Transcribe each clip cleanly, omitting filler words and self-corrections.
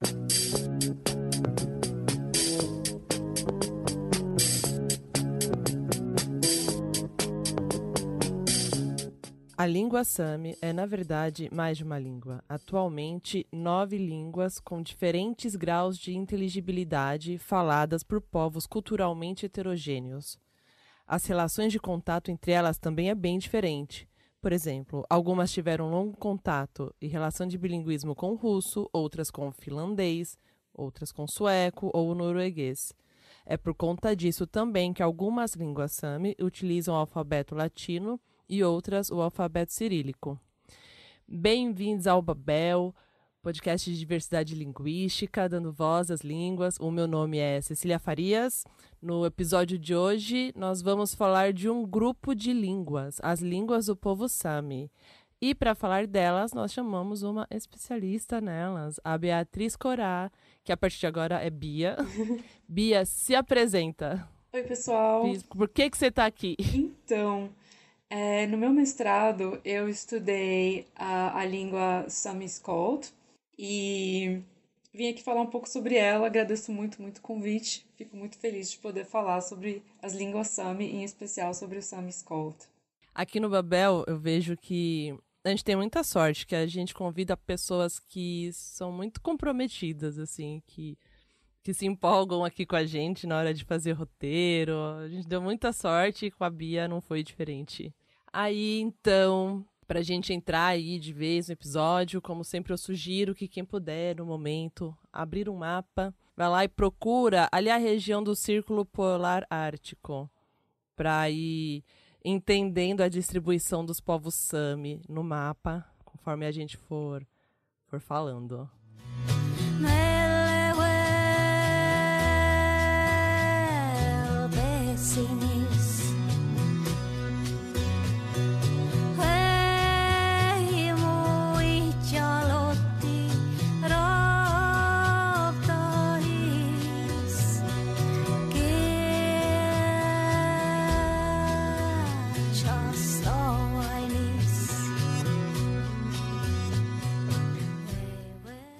A língua Sami é, na verdade, mais de uma língua. Atualmente, 9 línguas com diferentes graus de inteligibilidade faladas por povos culturalmente heterogêneos. As relações de contato entre elas também é bem diferente. Por exemplo, algumas tiveram longo contato e relação de bilinguismo com o russo, outras com o finlandês, outras com o sueco ou o norueguês. É por conta disso também que algumas línguas Sami utilizam o alfabeto latino e outras o alfabeto cirílico. Bem-vindos ao Babel, podcast de diversidade linguística, dando voz às línguas. O meu nome é Cecília Farias. No episódio de hoje, nós vamos falar de um grupo de línguas, as línguas do povo Sami. E para falar delas, nós chamamos uma especialista nelas, a Beatriz Corá, que a partir de agora é Bia. Bia, se apresenta. Oi, pessoal. Por que você está aqui? Então, no meu mestrado eu estudei a língua Sami-Skolt e vim aqui falar um pouco sobre ela. Agradeço muito, muito o convite. Fico muito feliz de poder falar sobre as línguas Sami, em especial sobre o Sami-Skolt. Aqui no Babel, eu vejo que a gente tem muita sorte, que a gente convida pessoas que são muito comprometidas, assim, que se empolgam aqui com a gente na hora de fazer roteiro. A gente deu muita sorte e com a Bia não foi diferente. Aí, então, pra gente entrar aí de vez no episódio, como sempre eu sugiro que quem puder, no momento, abrir um mapa, vai lá e procura ali a região do Círculo Polar Ártico, pra ir entendendo a distribuição dos povos Sami no mapa, conforme a gente for falando.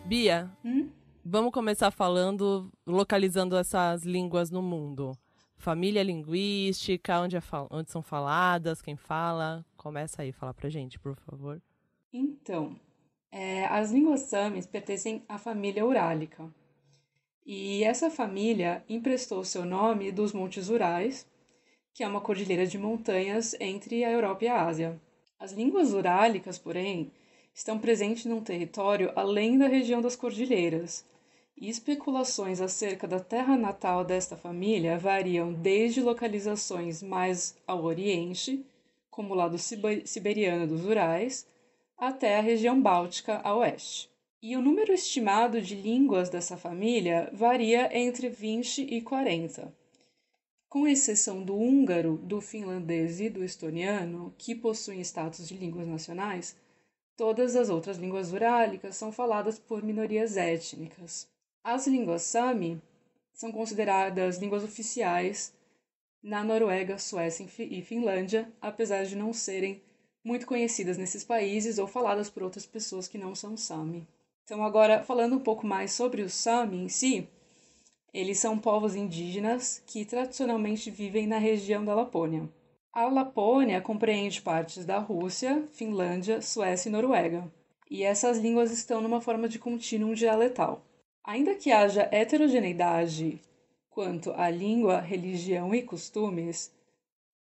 Bia, vamos começar localizando essas línguas no mundo. Família linguística, onde são faladas, quem fala. Começa aí, fala pra gente, por favor. Então, as línguas Samis pertencem à família Urálica. E essa família emprestou seu nome dos Montes Urais, que é uma cordilheira de montanhas entre a Europa e a Ásia. As línguas urálicas, porém, estão presentes num território além da região das cordilheiras, e especulações acerca da terra natal desta família variam desde localizações mais ao oriente, como o lado siberiano dos Urais, até a região báltica a oeste. E o número estimado de línguas dessa família varia entre 20 e 40. Com exceção do húngaro, do finlandês e do estoniano, que possuem status de línguas nacionais, todas as outras línguas urálicas são faladas por minorias étnicas. As línguas Sami são consideradas línguas oficiais na Noruega, Suécia e Finlândia, apesar de não serem muito conhecidas nesses países ou faladas por outras pessoas que não são Sami. Então, agora, falando um pouco mais sobre os Sami em si, eles são povos indígenas que tradicionalmente vivem na região da Lapônia. A Lapônia compreende partes da Rússia, Finlândia, Suécia e Noruega, e essas línguas estão numa forma de contínuo dialetal. Ainda que haja heterogeneidade quanto à língua, religião e costumes,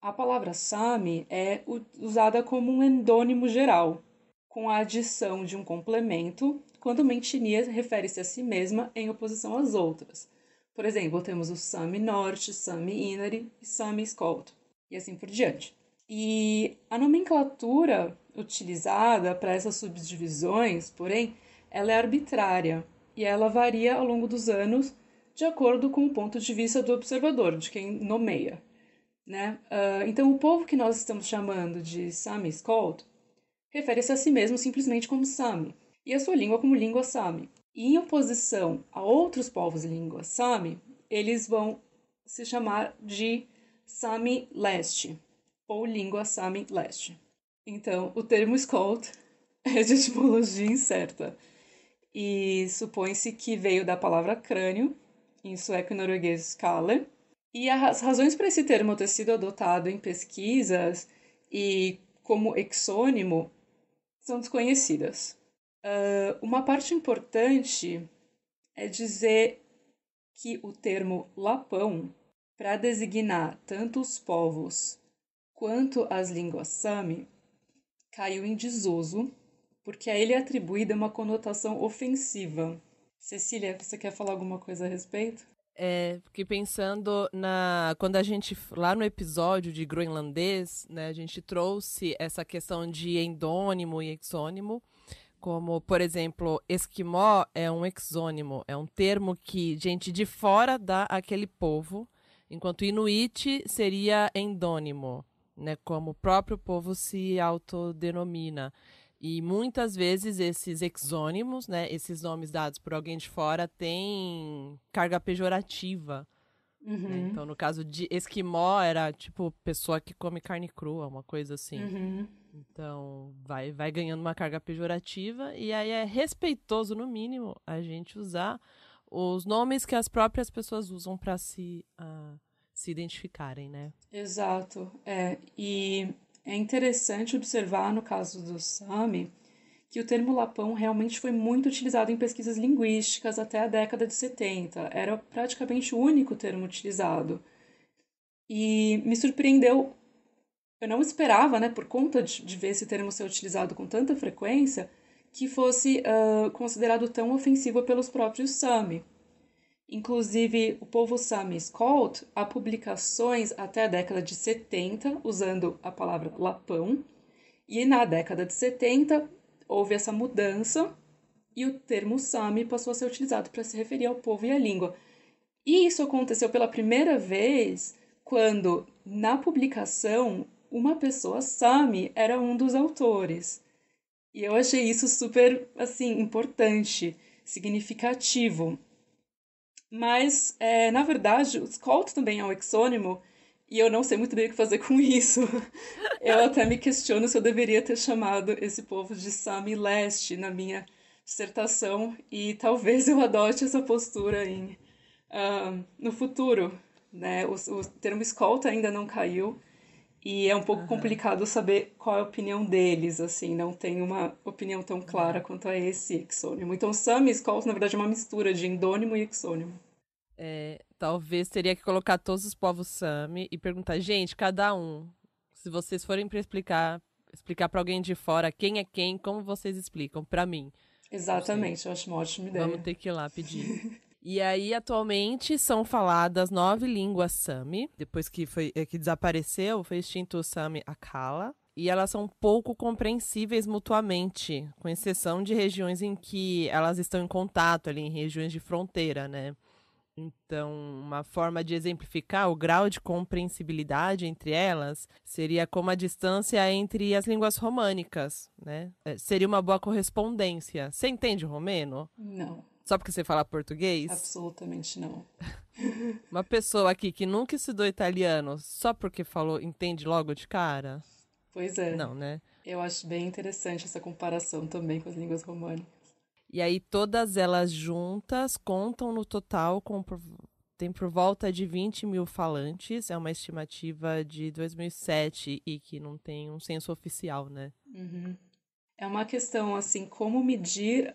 a palavra Sami é usada como um endônimo geral, com a adição de um complemento quando uma etnia refere-se a si mesma em oposição às outras. Por exemplo, temos o Sami Norte, Sami Inari e Sami Skolt, e assim por diante. E a nomenclatura utilizada para essas subdivisões, porém, ela é arbitrária e ela varia ao longo dos anos de acordo com o ponto de vista do observador, de quem nomeia. Né? Então, o povo que nós estamos chamando de Sami Skolt refere-se a si mesmo simplesmente como Sami, e a sua língua como língua Sami. E em oposição a outros povos de língua Sami, eles vão se chamar de Sami Leste, ou língua Sami Leste. Então, o termo Skolt é de etimologia incerta. e supõe-se que veio da palavra crânio, em sueco e norueguês skalle. E as razões para esse termo ter sido adotado em pesquisas e como exônimo são desconhecidas. Uma parte importante é dizer que o termo Lapão, para designar tanto os povos quanto as línguas Sami, caiu em desuso, porque a ele é atribuída uma conotação ofensiva. Cecília, você quer falar alguma coisa a respeito? Fiquei pensando quando a gente, lá no episódio de groenlandês, né, a gente trouxe essa questão de endônimo e exônimo, como, por exemplo, esquimó é um exônimo, é um termo que gente de fora dá àquele povo, enquanto inuit seria endônimo, né, como o próprio povo se autodenomina. E muitas vezes esses exônimos, né, esses nomes dados por alguém de fora, têm carga pejorativa, né? Uhum, Então, no caso de esquimó, era tipo pessoa que come carne crua, uma coisa assim. uhum. Então, vai ganhando uma carga pejorativa, e aí é respeitoso, no mínimo, a gente usar os nomes que as próprias pessoas usam para se identificarem, né? Exato. E é interessante observar, no caso do Sami, que o termo Lapão realmente foi muito utilizado em pesquisas linguísticas até a década de 70. Era praticamente o único termo utilizado. E me surpreendeu, eu não esperava, né, por conta de ver esse termo ser utilizado com tanta frequência, que fosse considerado tão ofensivo pelos próprios Sami. Inclusive, o povo Sami Skolt há publicações até a década de 70 usando a palavra lapão, e na década de 70 houve essa mudança e o termo Sami passou a ser utilizado para se referir ao povo e à língua. E isso aconteceu pela primeira vez quando, na publicação, uma pessoa Sami era um dos autores. E eu achei isso super, assim, importante, significativo. Mas, na verdade, o Skolt também é um exônimo e eu não sei muito bem o que fazer com isso. Eu até me questiono se eu deveria ter chamado esse povo de Sami Leste na minha dissertação e talvez eu adote essa postura no futuro. Né? O termo escolta ainda não caiu e é um pouco Aham, complicado saber qual é a opinião deles, assim, não tem uma opinião tão clara é. quanto a esse exônimo. Então, Sami e Skolt, na verdade, é uma mistura de endônimo e exônimo. Talvez teria que colocar todos os povos Sami e perguntar, gente, cada um, se vocês forem para explicar para alguém de fora quem é quem, como vocês explicam? Para mim, não sei. Exatamente, eu acho uma ótima Vamos ideia. ter que ir lá pedir. E aí, atualmente, são faladas 9 línguas Sami. Depois que desapareceu, foi extinto o Sami Akala. E elas são pouco compreensíveis mutuamente, com exceção de regiões em que elas estão em contato, ali em regiões de fronteira, né? Então, uma forma de exemplificar o grau de compreensibilidade entre elas seria como a distância entre as línguas românicas, né? Seria uma boa correspondência. Você entende romeno? Não, Só porque você fala português? absolutamente não. Uma pessoa aqui que nunca estudou italiano, só porque falou, entende logo de cara? Pois é, Não, né? eu acho bem interessante essa comparação também com as línguas românicas. E aí todas elas juntas contam no total tem por volta de 20 mil falantes. É uma estimativa de 2007 e que não tem um censo oficial, né? É uma questão assim, como medir,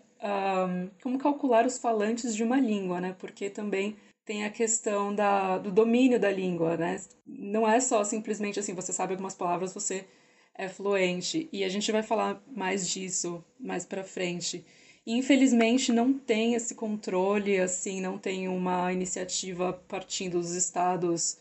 como calcular os falantes de uma língua, né? Porque também tem a questão do domínio da língua, né? Não é só simplesmente assim, você sabe algumas palavras, você é fluente. E a gente vai falar mais disso mais pra frente. Infelizmente não tem esse controle, assim, não tem uma iniciativa partindo dos estados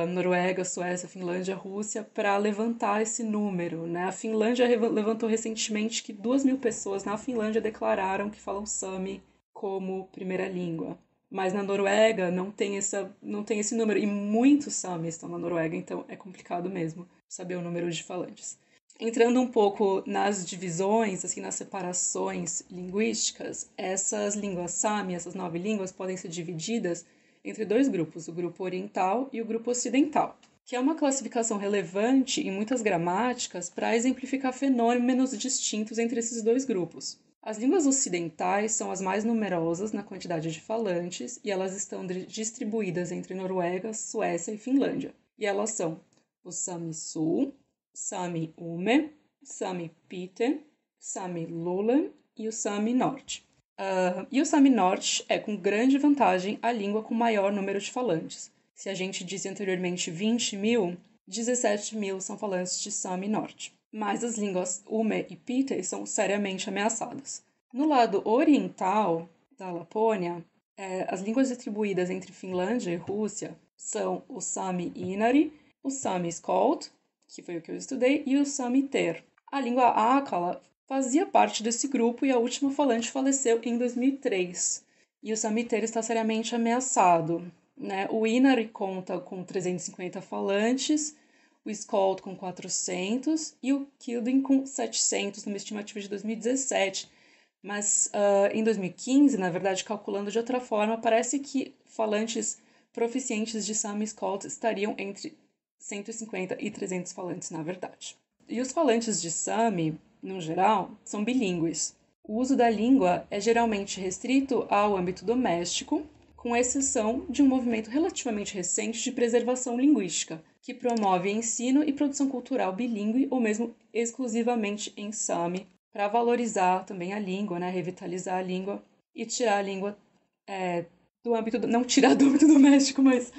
Noruega, Suécia, Finlândia, Rússia, para levantar esse número. Né? A Finlândia levantou recentemente que 2.000 pessoas na Finlândia declararam que falam Sami como primeira língua. Mas na Noruega não tem esse número. E muitos Sami estão na Noruega, então é complicado mesmo saber o número de falantes. Entrando um pouco nas divisões, assim, nas separações linguísticas, essas línguas Sami, essas 9 línguas, podem ser divididas entre dois grupos, o grupo oriental e o grupo ocidental, que é uma classificação relevante em muitas gramáticas para exemplificar fenômenos distintos entre esses dois grupos. As línguas ocidentais são as mais numerosas na quantidade de falantes e elas estão distribuídas entre Noruega, Suécia e Finlândia. E elas são o Sami Sul, Sami Ume, Sami Pite, Sami Lulen e o Sami Norte. E o Sami Norte é, com grande vantagem, a língua com maior número de falantes. Se a gente disse anteriormente 20 mil, 17 mil são falantes de Sami Norte. Mas as línguas Ume e Pite são seriamente ameaçadas. No lado oriental da Lapônia, as línguas distribuídas entre Finlândia e Rússia são o Sami Inari, o Sami Skolt, que foi o que eu estudei, e o Sami Ter. A língua Akala fazia parte desse grupo e a última falante faleceu em 2003. E o Sami Ter está seriamente ameaçado, né? O Inari conta com 350 falantes, o Skolt com 400 e o Kildin com 700, numa estimativa de 2017. Mas em 2015, na verdade, calculando de outra forma, parece que falantes proficientes de Sami Skolt estariam entre 150 e 300 falantes, na verdade. E os falantes de Sami, no geral, são bilíngues. O uso da língua é geralmente restrito ao âmbito doméstico, com exceção de um movimento relativamente recente de preservação linguística, que promove ensino e produção cultural bilíngue ou mesmo exclusivamente em Sami, para valorizar também a língua, né, revitalizar a língua e tirar a língua do âmbito... Não tirar do âmbito doméstico, mas...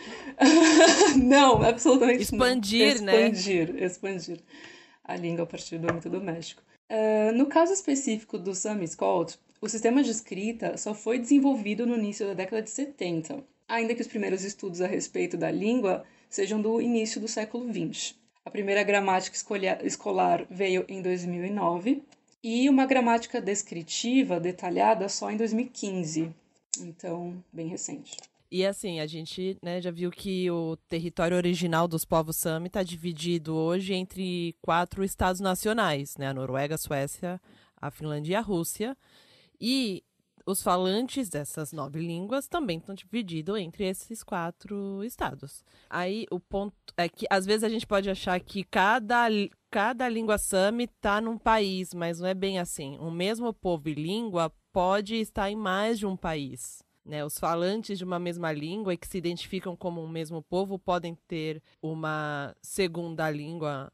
não, absolutamente expandir, não. né? Expandir a língua a partir do âmbito doméstico. No caso específico do Sami Skolt, o sistema de escrita só foi desenvolvido no início da década de 70, ainda que os primeiros estudos a respeito da língua sejam do início do século XX. A primeira gramática escolar veio em 2009 e uma gramática descritiva detalhada só em 2015. Então, bem recente. E assim, a gente, né, já viu que o território original dos povos Sami está dividido hoje entre 4 estados nacionais, né? A Noruega, a Suécia, a Finlândia e a Rússia. E os falantes dessas 9 línguas também estão divididos entre esses 4 estados. Aí o ponto é que às vezes a gente pode achar que cada língua Sami está num país, mas não é bem assim. O mesmo povo e língua pode estar em mais de um país. Né, os falantes de uma mesma língua e que se identificam como um mesmo povo podem ter uma segunda língua,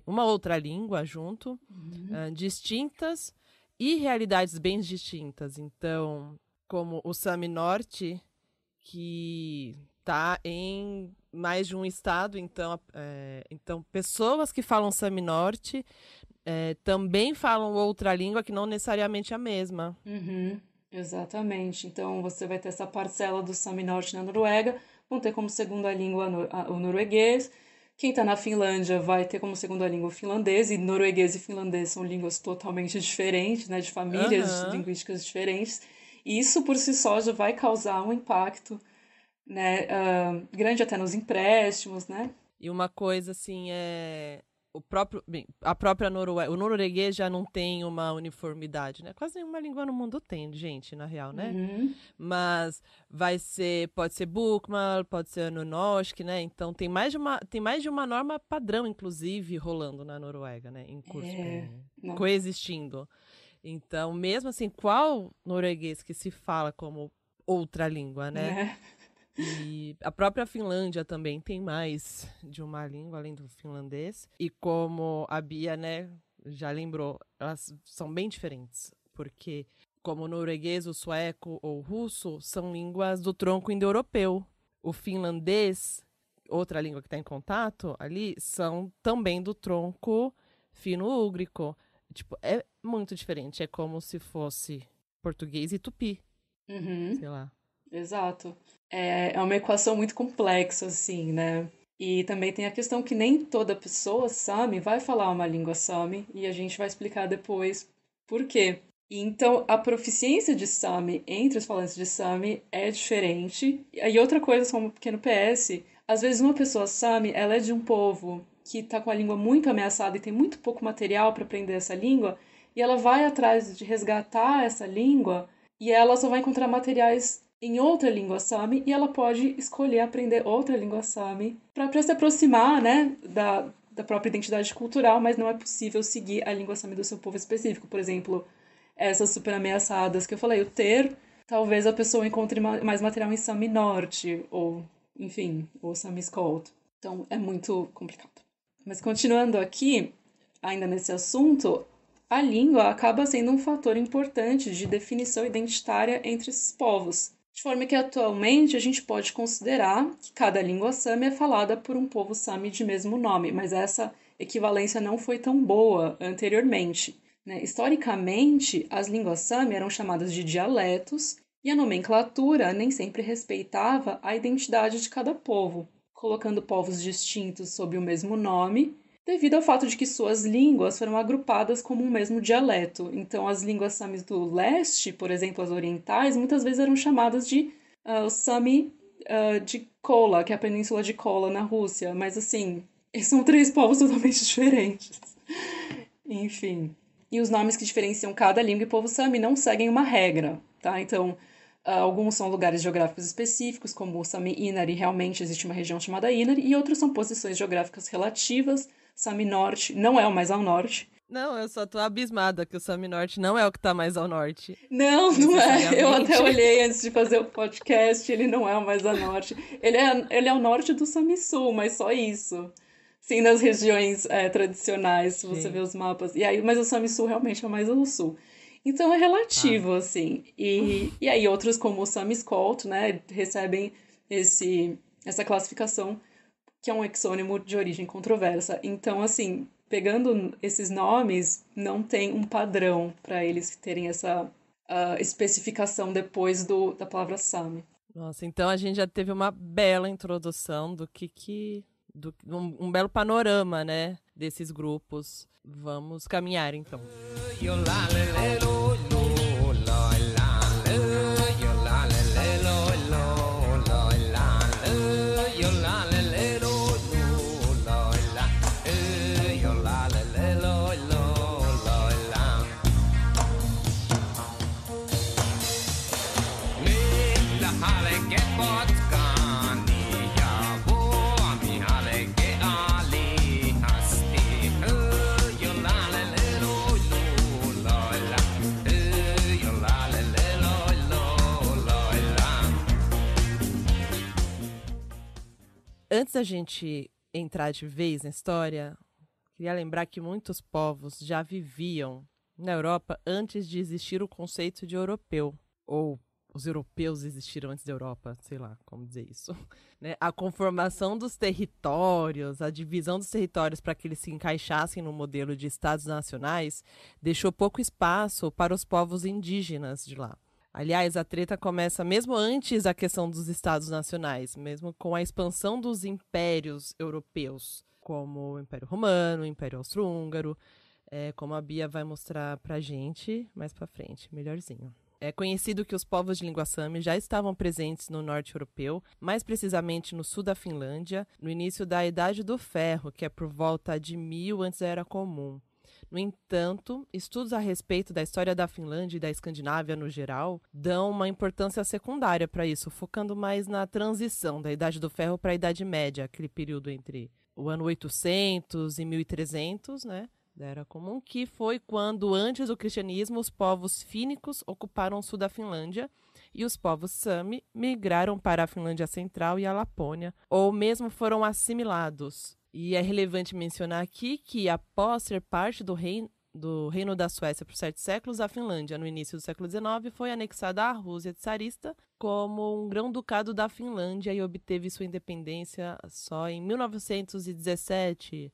uma outra língua junto, distintas e realidades bem distintas. Então, como o Sami Norte, que está em mais de um estado, então pessoas que falam Sami Norte também falam outra língua que não necessariamente a mesma. Exatamente. Então, você vai ter essa parcela do Sami Norte na Noruega, vão ter como segunda língua o norueguês. Quem está na Finlândia vai ter como segunda língua o finlandês, e norueguês e finlandês são línguas totalmente diferentes, né, de famílias linguísticas diferentes. E isso, por si só, já vai causar um impacto, né, grande até nos empréstimos, né? E uma coisa, assim, a própria Noruega, o norueguês já não tem uma uniformidade, né? Quase nenhuma língua no mundo tem, gente, na real, né? Mas pode ser Bokmål, pode ser Nynorsk, né? Então tem mais de uma norma padrão, inclusive, rolando na Noruega, né? Em curso, coexistindo. Então, mesmo assim, qual norueguês que se fala como outra língua, né? E a própria Finlândia também tem mais de uma língua, além do finlandês. E como a Bia, né, já lembrou, elas são bem diferentes. Porque como o norueguês, o sueco ou o russo são línguas do tronco indo-europeu. O finlandês, outra língua que está em contato ali, são também do tronco fino-úgrico. Tipo, é muito diferente. É como se fosse português e tupi. Sei lá. Exato. É uma equação muito complexa, assim, né? E também tem a questão que nem toda pessoa Sami vai falar uma língua Sami, e a gente vai explicar depois por quê. Então, a proficiência de Sami entre os falantes de Sami é diferente. E outra coisa, só um pequeno PS, às vezes uma pessoa Sami, ela é de um povo que está com a língua muito ameaçada e tem muito pouco material para aprender essa língua, e ela vai atrás de resgatar essa língua, e ela só vai encontrar materiais em outra língua Sami, e ela pode escolher aprender outra língua Sami para se aproximar, né, da própria identidade cultural, mas não é possível seguir a língua Sami do seu povo específico. Por exemplo, essas super ameaçadas que eu falei. O ter, talvez a pessoa encontre mais material em Sami Norte, ou, enfim, ou Sami Skolt. Então, é muito complicado. Mas continuando aqui, ainda nesse assunto, a língua acaba sendo um fator importante de definição identitária entre esses povos. De forma que, atualmente, a gente pode considerar que cada língua Sami é falada por um povo Sami de mesmo nome, mas essa equivalência não foi tão boa anteriormente. Né? Historicamente, as línguas Sami eram chamadas de dialetos e a nomenclatura nem sempre respeitava a identidade de cada povo, colocando povos distintos sob o mesmo nome, devido ao fato de que suas línguas foram agrupadas como um mesmo dialeto. Então, as línguas Samis do leste, por exemplo, as orientais, muitas vezes eram chamadas de os Sami de Kola, que é a península de Kola, na Rússia. Mas, assim, são três povos totalmente diferentes. Enfim. E os nomes que diferenciam cada língua e povo Sami não seguem uma regra, tá? Então, alguns são lugares geográficos específicos, como o Sami Inari, realmente existe uma região chamada Inari, e outros são posições geográficas relativas. Sami Norte não é o mais ao norte. Não, eu só tô abismada que o Sami Norte não é o que tá mais ao norte. Não, não é. Eu até olhei antes de fazer o podcast, ele não é o mais ao norte. Ele é ao norte do Sami Sul, mas só isso. Sim, nas regiões tradicionais, se você vê os mapas. E aí, mas o Sami Sul realmente é mais ao sul. Então é relativo, assim. E aí outros, como o Sami Skolt, né, recebem essa classificação, que é um exônimo de origem controversa. Então, assim, pegando esses nomes, não tem um padrão para eles terem essa especificação depois da palavra Sami. Nossa, então a gente já teve uma bela introdução um belo panorama, né, desses grupos. Vamos caminhar, então. Antes da gente entrar de vez na história, queria lembrar que muitos povos já viviam na Europa antes de existir o conceito de europeu. Ou os europeus existiram antes da Europa, sei lá como dizer isso. Né? A conformação dos territórios, a divisão dos territórios para que eles se encaixassem no modelo de estados nacionais, deixou pouco espaço para os povos indígenas de lá. Aliás, a treta começa mesmo antes da questão dos estados nacionais, mesmo com a expansão dos impérios europeus, como o Império Romano, o Império Austro-Húngaro, como a Bia vai mostrar pra gente mais pra frente, melhorzinho. É conhecido que os povos de língua Sami já estavam presentes no norte europeu, mais precisamente no sul da Finlândia, no início da Idade do Ferro, que é por volta de 1000 antes da Era Comum. No entanto, estudos a respeito da história da Finlândia e da Escandinávia no geral dão uma importância secundária para isso, focando mais na transição da Idade do Ferro para a Idade Média, aquele período entre o ano 800 e 1300, né, da Era Comum, que foi quando, antes do cristianismo, os povos fínicos ocuparam o sul da Finlândia e os povos Sami migraram para a Finlândia Central e a Lapônia, ou mesmo foram assimilados. E é relevante mencionar aqui que, após ser parte do Reino da Suécia por 7 séculos, a Finlândia, no início do século XIX, foi anexada à Rússia tsarista como um grão-ducado da Finlândia e obteve sua independência só em 1917,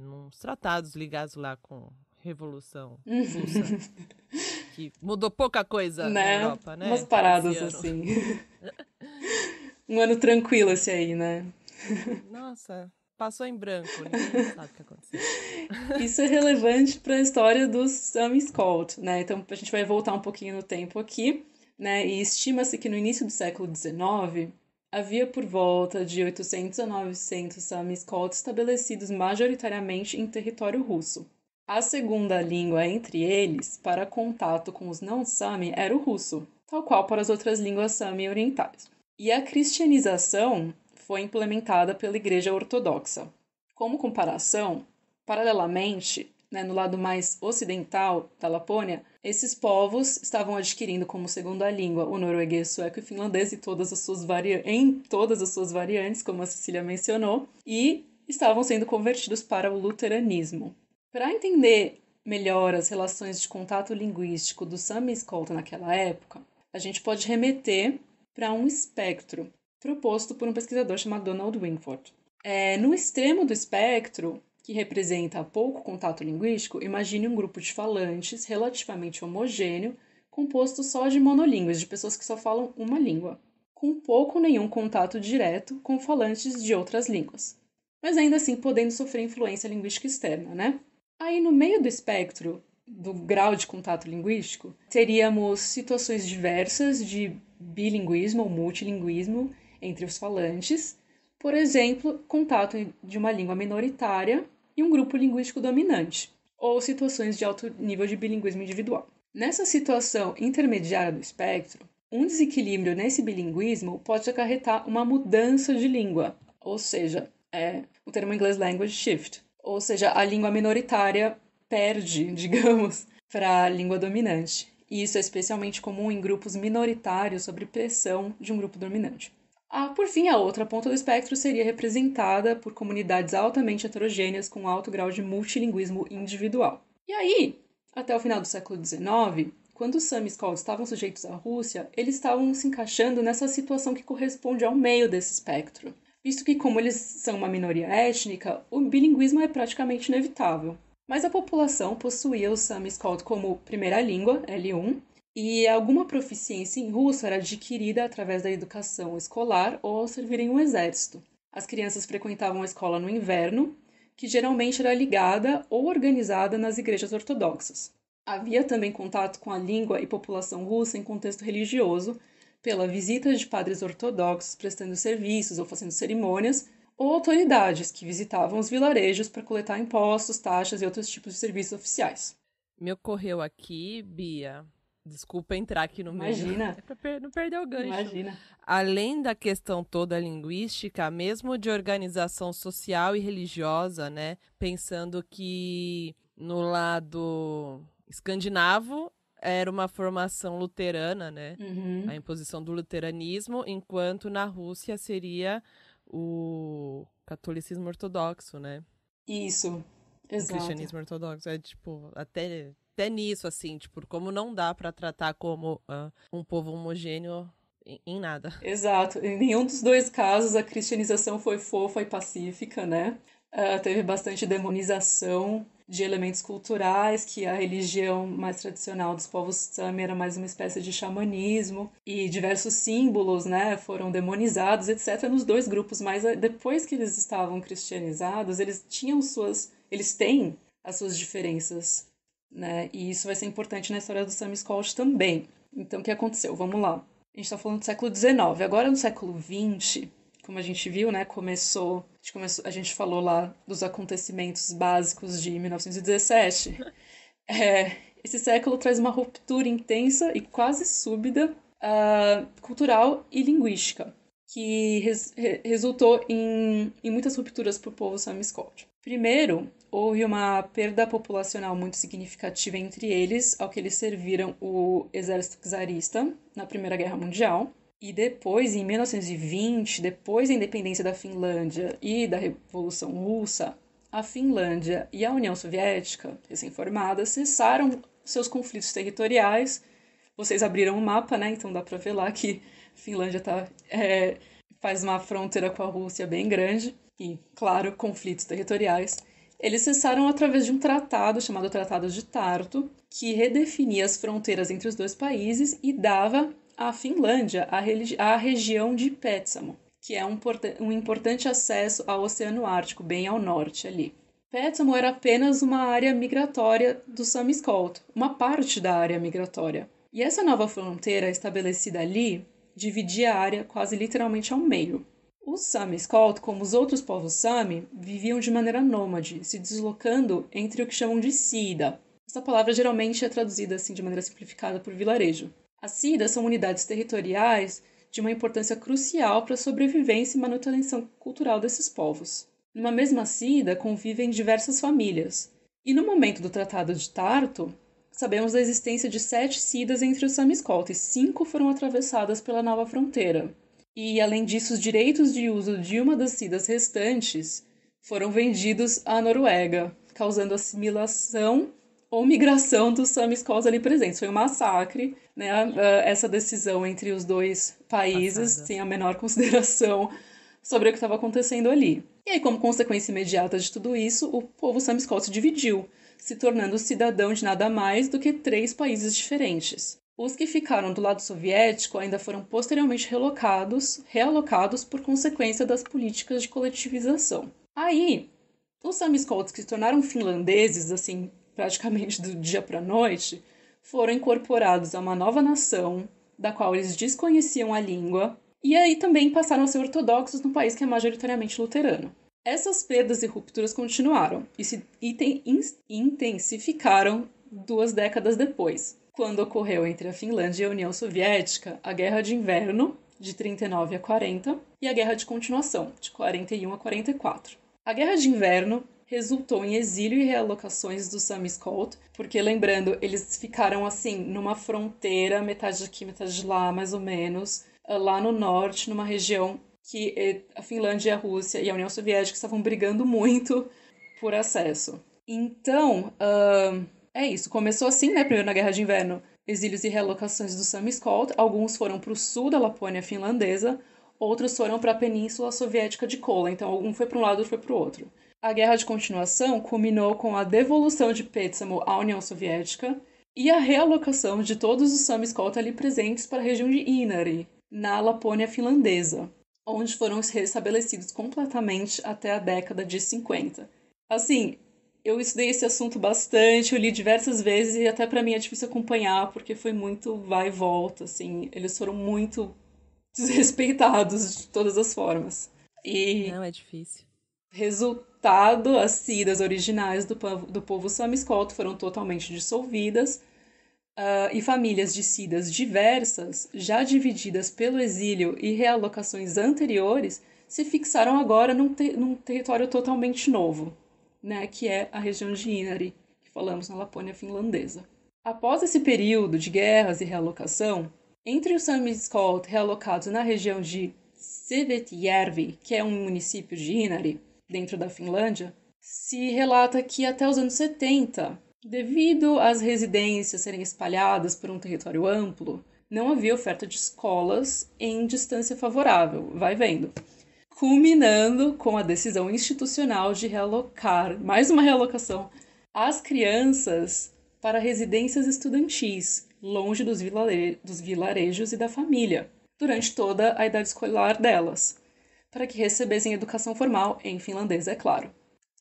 nos tratados ligados lá com Revolução Russa, que mudou pouca coisa na Europa, né? Umas paradas assim. Um ano tranquilo esse aí, né? Nossa, passou em branco, ninguém sabe o que aconteceu. Isso é relevante para a história dos Sami Skolt, né? Então a gente vai voltar um pouquinho no tempo aqui, né? E estima-se que no início do século XIX havia por volta de 800 a 900 Sami Skolt estabelecidos majoritariamente em território russo. A segunda língua entre eles, para contato com os não-Sami, era o russo, tal qual para as outras línguas Sami orientais. E a cristianização foi implementada pela Igreja Ortodoxa. Como comparação, paralelamente, né, no lado mais ocidental da Lapônia, esses povos estavam adquirindo como segunda língua o norueguês, sueco e finlandês em todas as suas variantes, como a Cecília mencionou, e estavam sendo convertidos para o luteranismo. Para entender melhor as relações de contato linguístico do Sami Skolto naquela época, a gente pode remeter para um espectro proposto por um pesquisador chamado Donald Wingford. No extremo do espectro, que representa pouco contato linguístico, imagine um grupo de falantes relativamente homogêneo, composto só de monolíngues, de pessoas que só falam uma língua, com pouco ou nenhum contato direto com falantes de outras línguas, mas ainda assim podendo sofrer influência linguística externa, né? Aí, no meio do espectro do grau de contato linguístico, teríamos situações diversas de bilinguismo ou multilinguismo entre os falantes, por exemplo, contato de uma língua minoritária e um grupo linguístico dominante, ou situações de alto nível de bilinguismo individual. Nessa situação intermediária do espectro, um desequilíbrio nesse bilinguismo pode acarretar uma mudança de língua, ou seja, o termo em inglês language shift, ou seja, a língua minoritária perde, digamos, para a língua dominante. E isso é especialmente comum em grupos minoritários sob pressão de um grupo dominante. Por fim, a outra ponta do espectro seria representada por comunidades altamente heterogêneas com alto grau de multilinguismo individual. E aí, até o final do século XIX, quando os Sami Skalds estavam sujeitos à Rússia, eles estavam se encaixando nessa situação que corresponde ao meio desse espectro, visto que, como eles são uma minoria étnica, o bilinguismo é praticamente inevitável. Mas a população possuía o Sami Skald como primeira língua, L1, e alguma proficiência em russo era adquirida através da educação escolar ou ao servir em um exército. As crianças frequentavam a escola no inverno, que geralmente era ligada ou organizada nas igrejas ortodoxas. Havia também contato com a língua e população russa em contexto religioso, pela visita de padres ortodoxos prestando serviços ou fazendo cerimônias, ou autoridades que visitavam os vilarejos para coletar impostos, taxas e outros tipos de serviços oficiais. Me ocorreu aqui, Bia, desculpa entrar aqui no meio. Imagina. É pra não perder o gancho. Imagina. Além da questão toda linguística, mesmo de organização social e religiosa, né? Pensando que no lado escandinavo era uma formação luterana, né? A imposição do luteranismo, enquanto na Rússia seria o catolicismo ortodoxo, né? Isso, exato. O cristianismo ortodoxo. É tipo, até nisso, assim, tipo, como não dá para tratar como um povo homogêneo em nada. Exato. Em nenhum dos dois casos a cristianização foi fofa e pacífica, né? Teve bastante demonização de elementos culturais, que a religião mais tradicional dos povos Sami era mais uma espécie de xamanismo, e diversos símbolos, né, foram demonizados, etc. nos dois grupos, mas depois que eles estavam cristianizados, eles têm as suas diferenças, né, e isso vai ser importante na história do Sami Skald também. Então, o que aconteceu? Vamos lá. A gente está falando do século XIX. Agora, no século XX, como a gente viu, né, a gente falou lá dos acontecimentos básicos de 1917. Esse século traz uma ruptura intensa e quase súbita cultural e linguística, que resultou em muitas rupturas para o povo Sami Skald. Primeiro, houve uma perda populacional muito significativa entre eles, ao que eles serviram o exército czarista na Primeira Guerra Mundial. E depois, em 1920, depois da independência da Finlândia e da Revolução Russa, a Finlândia e a União Soviética, recém-formadas, cessaram seus conflitos territoriais. Vocês abriram o mapa, né? Então dá para ver lá que a Finlândia faz uma fronteira com a Rússia bem grande. E, claro, conflitos territoriais. Eles cessaram através de um tratado chamado Tratado de Tartu, que redefinia as fronteiras entre os dois países e dava à Finlândia a região de Petsamo, que é um importante acesso ao Oceano Ártico, bem ao norte ali. Petsamo era apenas uma área migratória do Sami Skald, uma parte da área migratória. E essa nova fronteira estabelecida ali dividia a área quase literalmente ao meio. Os Sami Skald, como os outros povos Sami, viviam de maneira nômade, se deslocando entre o que chamam de sida. Essa palavra geralmente é traduzida assim de maneira simplificada por vilarejo. As sidas são unidades territoriais de uma importância crucial para a sobrevivência e manutenção cultural desses povos. Numa mesma sida convivem diversas famílias, E no momento do Tratado de Tarto, sabemos da existência de 7 cidas entre os Sami-Scout e 5 foram atravessadas pela nova fronteira. E, além disso, os direitos de uso de uma das cidas restantes foram vendidos à Noruega, causando assimilação ou migração dos Sami-Scouts ali presentes. Foi um massacre, né? Essa decisão entre os dois países, Passada. sem a menor consideração sobre o que estava acontecendo ali. E aí, como consequência imediata de tudo isso, o povo Sami-Scout se dividiu, se tornando cidadão de nada mais do que 3 países diferentes. Os que ficaram do lado soviético ainda foram posteriormente realocados por consequência das políticas de coletivização. Aí, os Sami-Scouts que se tornaram finlandeses, assim, praticamente do dia para a noite, foram incorporados a uma nova nação, da qual eles desconheciam a língua, e aí também passaram a ser ortodoxos no país que é majoritariamente luterano. Essas perdas e rupturas continuaram e se intensificaram 2 décadas depois, quando ocorreu entre a Finlândia e a União Soviética a Guerra de Inverno, de 39 a 40, e a Guerra de Continuação, de 41 a 44. A Guerra de Inverno resultou em exílio e realocações dos Sami-Scout, porque, lembrando, eles ficaram assim, numa fronteira, metade aqui, metade de lá, mais ou menos, lá no norte, numa região que a Finlândia, a Rússia e a União Soviética estavam brigando muito por acesso. Então, é isso. Começou assim, né? Primeiro na Guerra de Inverno, exílios e realocações dos Sami-Scout. Alguns foram para o sul da Lapônia finlandesa, outros foram para a Península Soviética de Kola. Então, um foi para um lado, outro foi para o outro. A Guerra de Continuação culminou com a devolução de Petsamo à União Soviética e a realocação de todos os Sami-Scout ali presentes para a região de Inari, na Lapônia finlandesa, onde foram restabelecidos completamente até a década de 50. Assim, eu estudei esse assunto bastante, eu li diversas vezes e até para mim é difícil acompanhar porque foi muito vai e volta, assim, eles foram muito desrespeitados de todas as formas. E Não, é difícil. resultado, as cidas originais do povo Sami-Scout foram totalmente dissolvidas, e famílias de cidas diversas, já divididas pelo exílio e realocações anteriores, se fixaram agora num território totalmente novo, né, que é a região de Inari, que falamos na Lapônia finlandesa. Após esse período de guerras e realocação, entre os Sami-Scout realocados na região de Sevetjärvi, que é um município de Inari, dentro da Finlândia, se relata que até os anos 70, devido às residências serem espalhadas por um território amplo, não havia oferta de escolas em distância favorável, vai vendo. Culminando com a decisão institucional de realocar, mais uma realocação, as crianças para residências estudantis, longe dos vilarejos e da família, durante toda a idade escolar delas, para que recebessem educação formal em finlandês, é claro.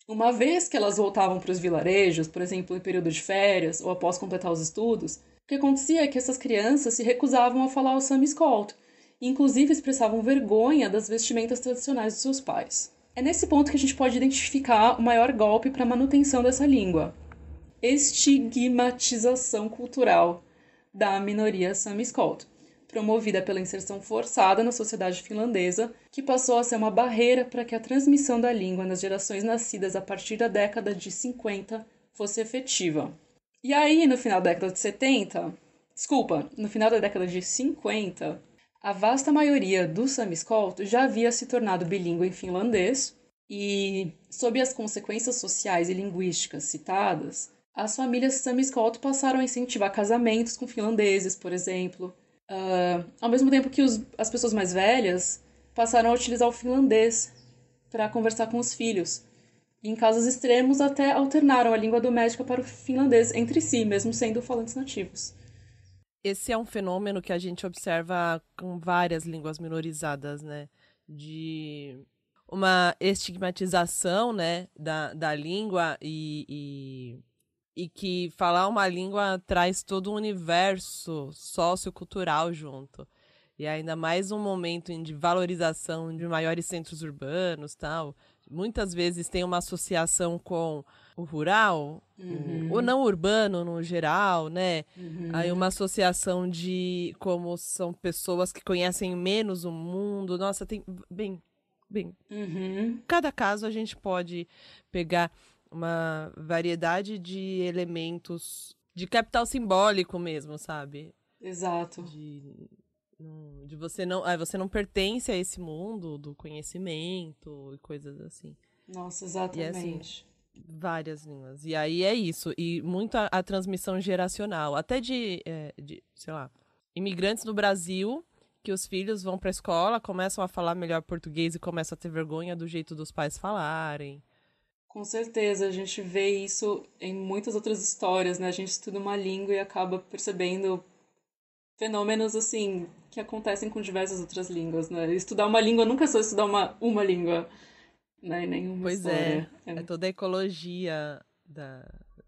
Uma vez que elas voltavam para os vilarejos, por exemplo, em período de férias ou após completar os estudos, o que acontecia é que essas crianças se recusavam a falar o Sami-Scout, e inclusive expressavam vergonha das vestimentas tradicionais dos seus pais. É nesse ponto que a gente pode identificar o maior golpe para a manutenção dessa língua: estigmatização cultural da minoria Sami-Scout, promovida pela inserção forçada na sociedade finlandesa, que passou a ser uma barreira para que a transmissão da língua nas gerações nascidas a partir da década de 50 fosse efetiva. E aí, no final da década de 70, no final da década de 50, a vasta maioria dos Sami-Scout já havia se tornado bilíngue em finlandês e, sob as consequências sociais e linguísticas citadas, as famílias Sami-Scout passaram a incentivar casamentos com finlandeses, por exemplo, ao mesmo tempo que as pessoas mais velhas passaram a utilizar o finlandês para conversar com os filhos. E, em casos extremos, até alternaram a língua doméstica para o finlandês entre si, mesmo sendo falantes nativos. Esse é um fenômeno que a gente observa com várias línguas minorizadas, né? De uma estigmatização, né, da língua e que falar uma língua traz todo um universo sociocultural junto. E ainda mais um momento de valorização de maiores centros urbanos, tal. Muitas vezes tem uma associação com o rural, o não urbano no geral, né? Aí uma associação de como são pessoas que conhecem menos o mundo. Nossa, tem bem, cada caso a gente pode pegar uma variedade de elementos de capital simbólico mesmo, sabe? Exato. De você não pertence a esse mundo do conhecimento e coisas assim. Nossa, E assim, exatamente. várias línguas. E aí é isso. E muito a transmissão geracional. Até sei lá, imigrantes no Brasil, que os filhos vão pra escola, começam a falar melhor português e começam a ter vergonha do jeito dos pais falarem. Com certeza, a gente vê isso em muitas outras histórias, né? A gente estuda uma língua e acaba percebendo fenômenos assim que acontecem com diversas outras línguas, né? Estudar uma língua nunca é só estudar uma língua, né? E nenhuma Pois história. é toda a ecologia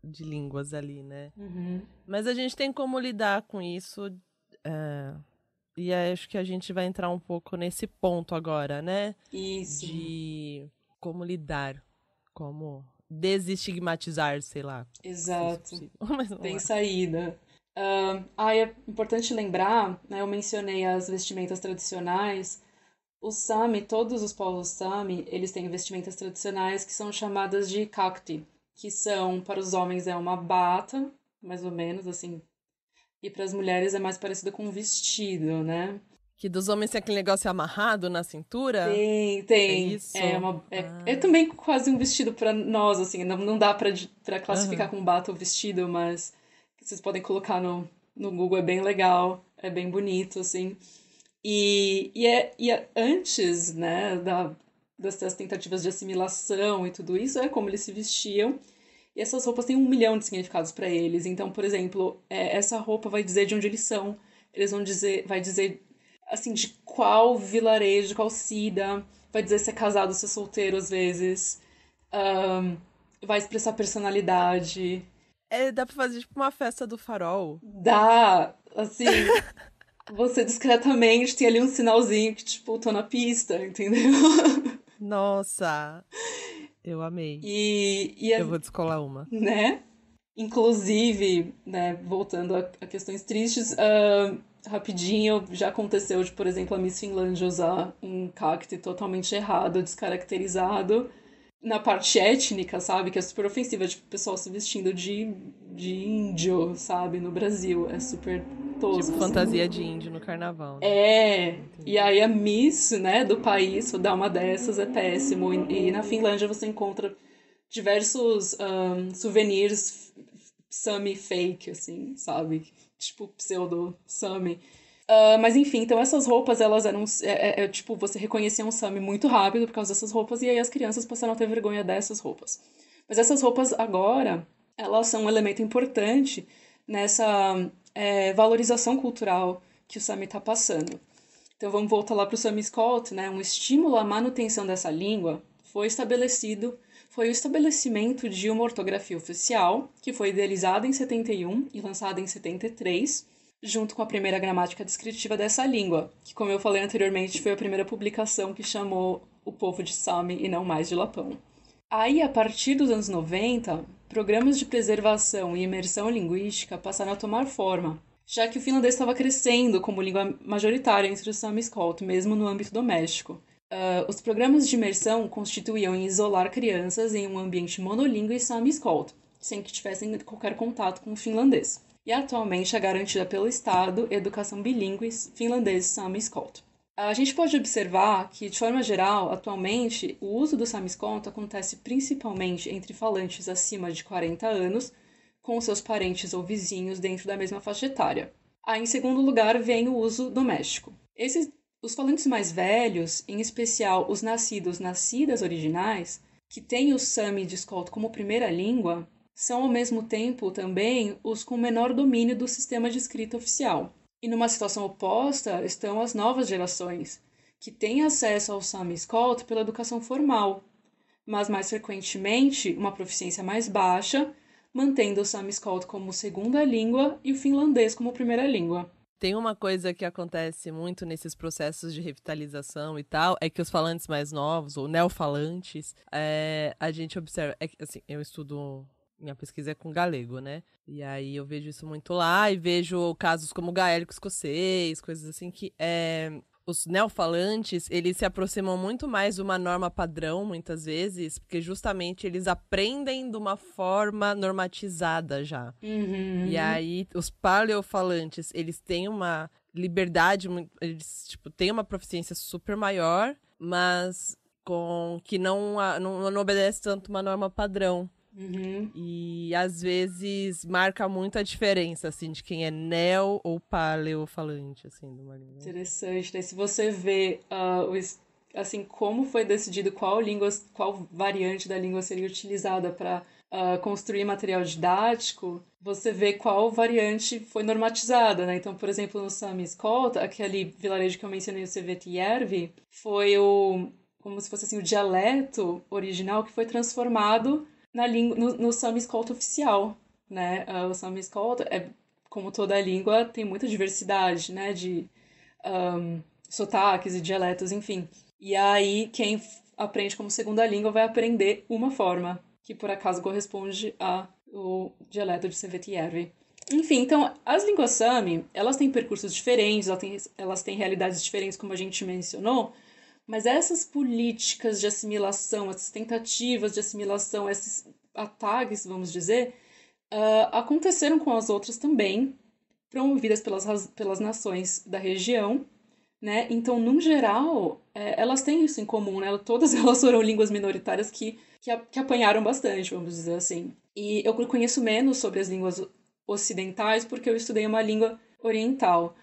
de línguas ali, né? Mas a gente tem como lidar com isso, é, e acho que a gente vai entrar um pouco nesse ponto agora, né? Isso. De como lidar, como desestigmatizar, sei lá, se isso é Exato. possível. Mas vamos Tem lá. saída. É importante lembrar, né? Eu mencionei as vestimentas tradicionais. Os Sami, todos os povos Sami, eles têm vestimentas tradicionais que são chamadas de kakti, que são, para os homens, é uma bata, mais ou menos, assim, e para as mulheres é mais parecido com um vestido, né? Que dos homens tem aquele negócio amarrado na cintura? Tem, É tem. isso? É também quase um vestido para nós, assim, não dá para classificar Aham. como bata ou vestido, mas vocês podem colocar no Google, é bem legal, é bem bonito, assim. E antes, né, das tentativas de assimilação e tudo isso, é como eles se vestiam. E essas roupas têm 1 milhão de significados para eles. Então, por exemplo, essa roupa vai dizer de onde eles são. Eles vão dizer, vai dizer, assim, de qual vilarejo, de qual cida. Vai dizer se é casado, se é solteiro, às vezes. Ahn, vai expressar personalidade. Dá pra fazer tipo uma festa do farol. Dá, assim, você discretamente tem ali um sinalzinho que, tipo, tô na pista, entendeu? Nossa, eu amei. E Eu vou descolar uma. né? Inclusive, né, voltando a questões tristes, rapidinho já aconteceu de, por exemplo, a Miss Finlândia usar um cacto totalmente errado, descaracterizado, na parte étnica, sabe? Que é super ofensiva, tipo, o pessoal se vestindo de índio, sabe? No Brasil. É super Tipo tosco, assim. fantasia de índio no carnaval, né? E Entendi. aí a Miss, né, do país, dar uma dessas é péssimo. E na Finlândia você encontra diversos souvenirs Sami fake, assim, sabe? Tipo pseudo Sami. Mas enfim, então essas roupas, elas eram. Tipo, você reconhecia um Sami muito rápido por causa dessas roupas, e aí as crianças passaram a ter vergonha dessas roupas. Mas essas roupas agora, elas são um elemento importante nessa valorização cultural que o Sami está passando. Então vamos voltar lá para o Sami Scott, né? Um estímulo à manutenção dessa língua foi o estabelecimento de uma ortografia oficial, que foi idealizada em 71 e lançada em 73, junto com a primeira gramática descritiva dessa língua, que, como eu falei anteriormente, foi a primeira publicação que chamou o povo de Sami e não mais de Lapão. Aí, a partir dos anos 90, programas de preservação e imersão linguística passaram a tomar forma, já que o finlandês estava crescendo como língua majoritária entre os Sami-Scout, mesmo no âmbito doméstico. Os programas de imersão constituíam em isolar crianças em um ambiente monolíngue Sami-Scout, sem que tivessem qualquer contato com o finlandês. E atualmente é garantida pelo Estado educação bilíngue finlandês-Sami-Scout. A gente pode observar que, de forma geral, atualmente, o uso do Sami-Scout acontece principalmente entre falantes acima de 40 anos, com seus parentes ou vizinhos dentro da mesma faixa etária. Aí, em segundo lugar, vem o uso doméstico. Os falantes mais velhos, em especial os nascidas originais, que têm o Sami de Scout como primeira língua, são ao mesmo tempo também os com menor domínio do sistema de escrita oficial. E numa situação oposta estão as novas gerações, que têm acesso ao Sami Scout pela educação formal, mas mais frequentemente uma proficiência mais baixa, mantendo o Sami Scout como segunda língua e o finlandês como primeira língua. Tem uma coisa que acontece muito nesses processos de revitalização e tal, é que os falantes mais novos, ou neofalantes, a gente observa. Assim, eu estudo. Minha pesquisa é com galego, né? E aí eu vejo isso muito lá e vejo casos como gaélico escocês, coisas assim que os neofalantes, eles se aproximam muito mais de uma norma padrão, muitas vezes, porque justamente eles aprendem de uma forma normatizada já. E aí, os paleofalantes, eles têm uma liberdade, eles, tipo, têm uma proficiência super maior, mas que não obedece tanto uma norma padrão. E às vezes marca muito a diferença, assim, de quem é neo ou paleofalante, assim, de uma língua. Interessante. Daí, se você vê assim, como foi decidido qual variante da língua seria utilizada para construir material didático, você vê qual variante foi normatizada, né? Então, por exemplo, no Sami Escolta, aquele vilarejo que eu mencionei, o Sevetijärvi, foi como se fosse assim, o dialeto original que foi transformado na língua, no Sami Escolta oficial, né? O Sami Escolta, como toda língua, tem muita diversidade, né? De sotaques e dialetos, enfim. E aí, quem aprende como segunda língua vai aprender uma forma, que por acaso corresponde ao dialeto de Sevetijärvi. Enfim, então, as línguas Sami, elas têm percursos diferentes, elas têm realidades diferentes, como a gente mencionou, mas essas políticas de assimilação, essas tentativas de assimilação, esses ataques, vamos dizer, aconteceram com as outras também, promovidas pelas nações da região, né? Então, num geral, elas têm isso em comum, né? Todas elas foram línguas minoritárias que apanharam bastante, vamos dizer assim. E eu conheço menos sobre as línguas ocidentais porque eu estudei uma língua oriental,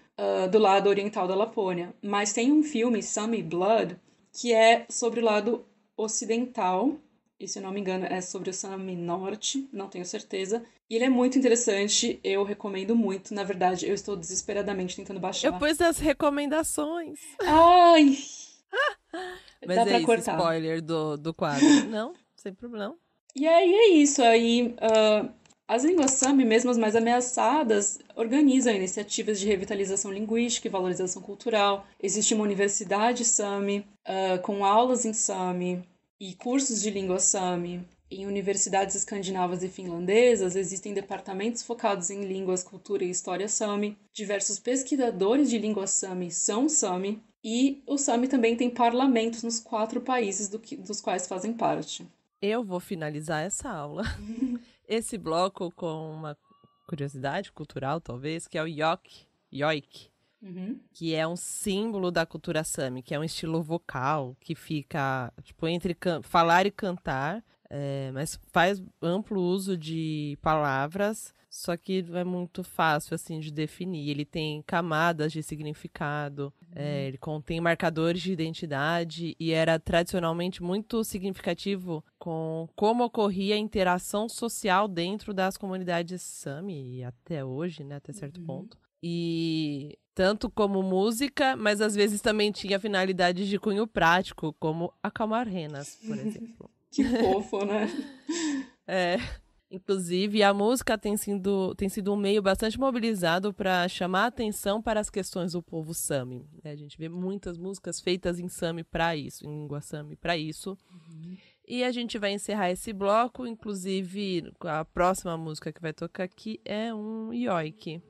do lado oriental da Lapônia. Mas tem um filme, Sami Blood, que é sobre o lado ocidental, e se eu não me engano é sobre o Sami Norte, não tenho certeza. E ele é muito interessante, eu recomendo muito. Na verdade, eu estou desesperadamente tentando baixar. Eu pus as recomendações. Ai! Mas Dá é pra isso, cortar. spoiler do quadro. Não, sem problema. E aí é isso. Aí as línguas Sami, mesmo as mais ameaçadas, organizam iniciativas de revitalização linguística e valorização cultural. Existe uma universidade Sami, com aulas em Sami e cursos de língua Sami. Em universidades escandinavas e finlandesas, existem departamentos focados em línguas, cultura e história Sami. Diversos pesquisadores de língua Sami são Sami. E o Sami também tem parlamentos nos 4 países dos quais fazem parte. Eu vou finalizar essa aula, esse bloco, com uma curiosidade cultural, talvez, que é o yoik, que é um símbolo da cultura Sami, que é um estilo vocal que fica tipo entre falar e cantar, mas faz amplo uso de palavras, só que é muito fácil assim de definir. Ele tem camadas de significado, ele contém marcadores de identidade e era tradicionalmente muito significativo com como ocorria a interação social dentro das comunidades Sami, e até hoje, né, até certo ponto. E tanto como música, mas às vezes também tinha finalidades de cunho prático, como acalmar renas, por exemplo. Que fofo, né? Inclusive, a música tem sido um meio bastante mobilizado para chamar a atenção para as questões do povo Sami. A gente vê muitas músicas feitas em Sami para isso, em língua Sami para isso. E a gente vai encerrar esse bloco, inclusive a próxima música que vai tocar aqui é um yoik.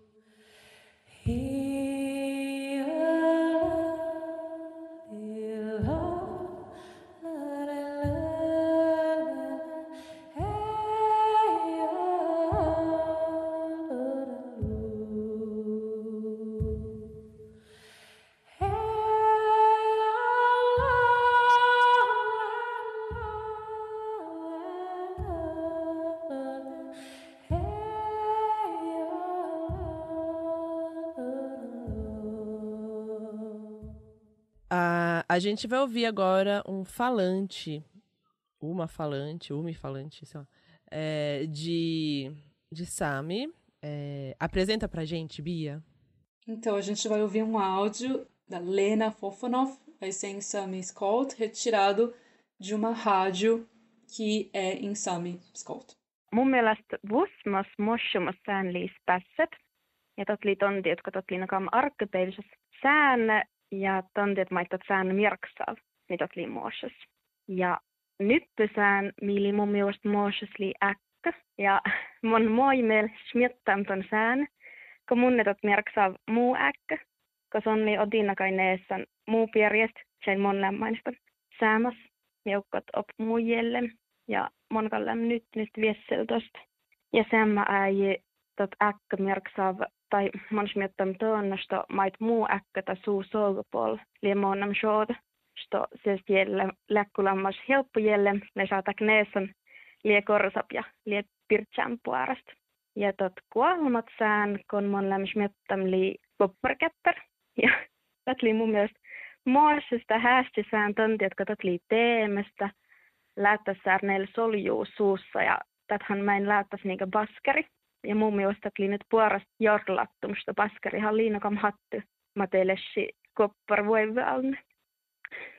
A gente vai ouvir agora uma falante, sei lá, de Sami. Apresenta pra gente, Bia. Então, a gente vai ouvir um áudio da Lena Fofanov, vai ser em Sami Skolt, retirado de uma rádio que é em Sami Skolt. Mun mielestä vuosmas mossumas säänliis päässet, ja totli tondi, jotka totli nakam arkepäiväisessä sään, ja tondi, että maittat sään mirksav, niin totli moosas. Ja nyppysään, mili mun mielestä moosasli äkkä, ja mun moimel smiettam ton sään, kun mun etot mirksav muu äkkä, kun on li odinakaineessan muupierjästä sen mon lämmäistä säämäs joukot op muijelle ja monkan lämm nyt viesseltosta. Ja sämmä äi tot äkkä merksaav tai mons miettam toonnosta mait muu äkkä ta suu solpol liemonnam shod sto ses jelle läkkulammas helppo jelle ne saata kneesan lie korsap ja lie pirtsam puarasta. Ja tot kuolmat sään kun mon lämmis miettam li kopparkäppär ja tot li mun mielestä moosesta hästisään tonti, jotka tot li teemestä läättäsärneillä soljuu suussa ja täthän mä en läättäs niinkä baskeri. Ja mun mielestä oli nyt puolesta jorlattumista baskerihan liinakam hattu matelessi koppar voivalne.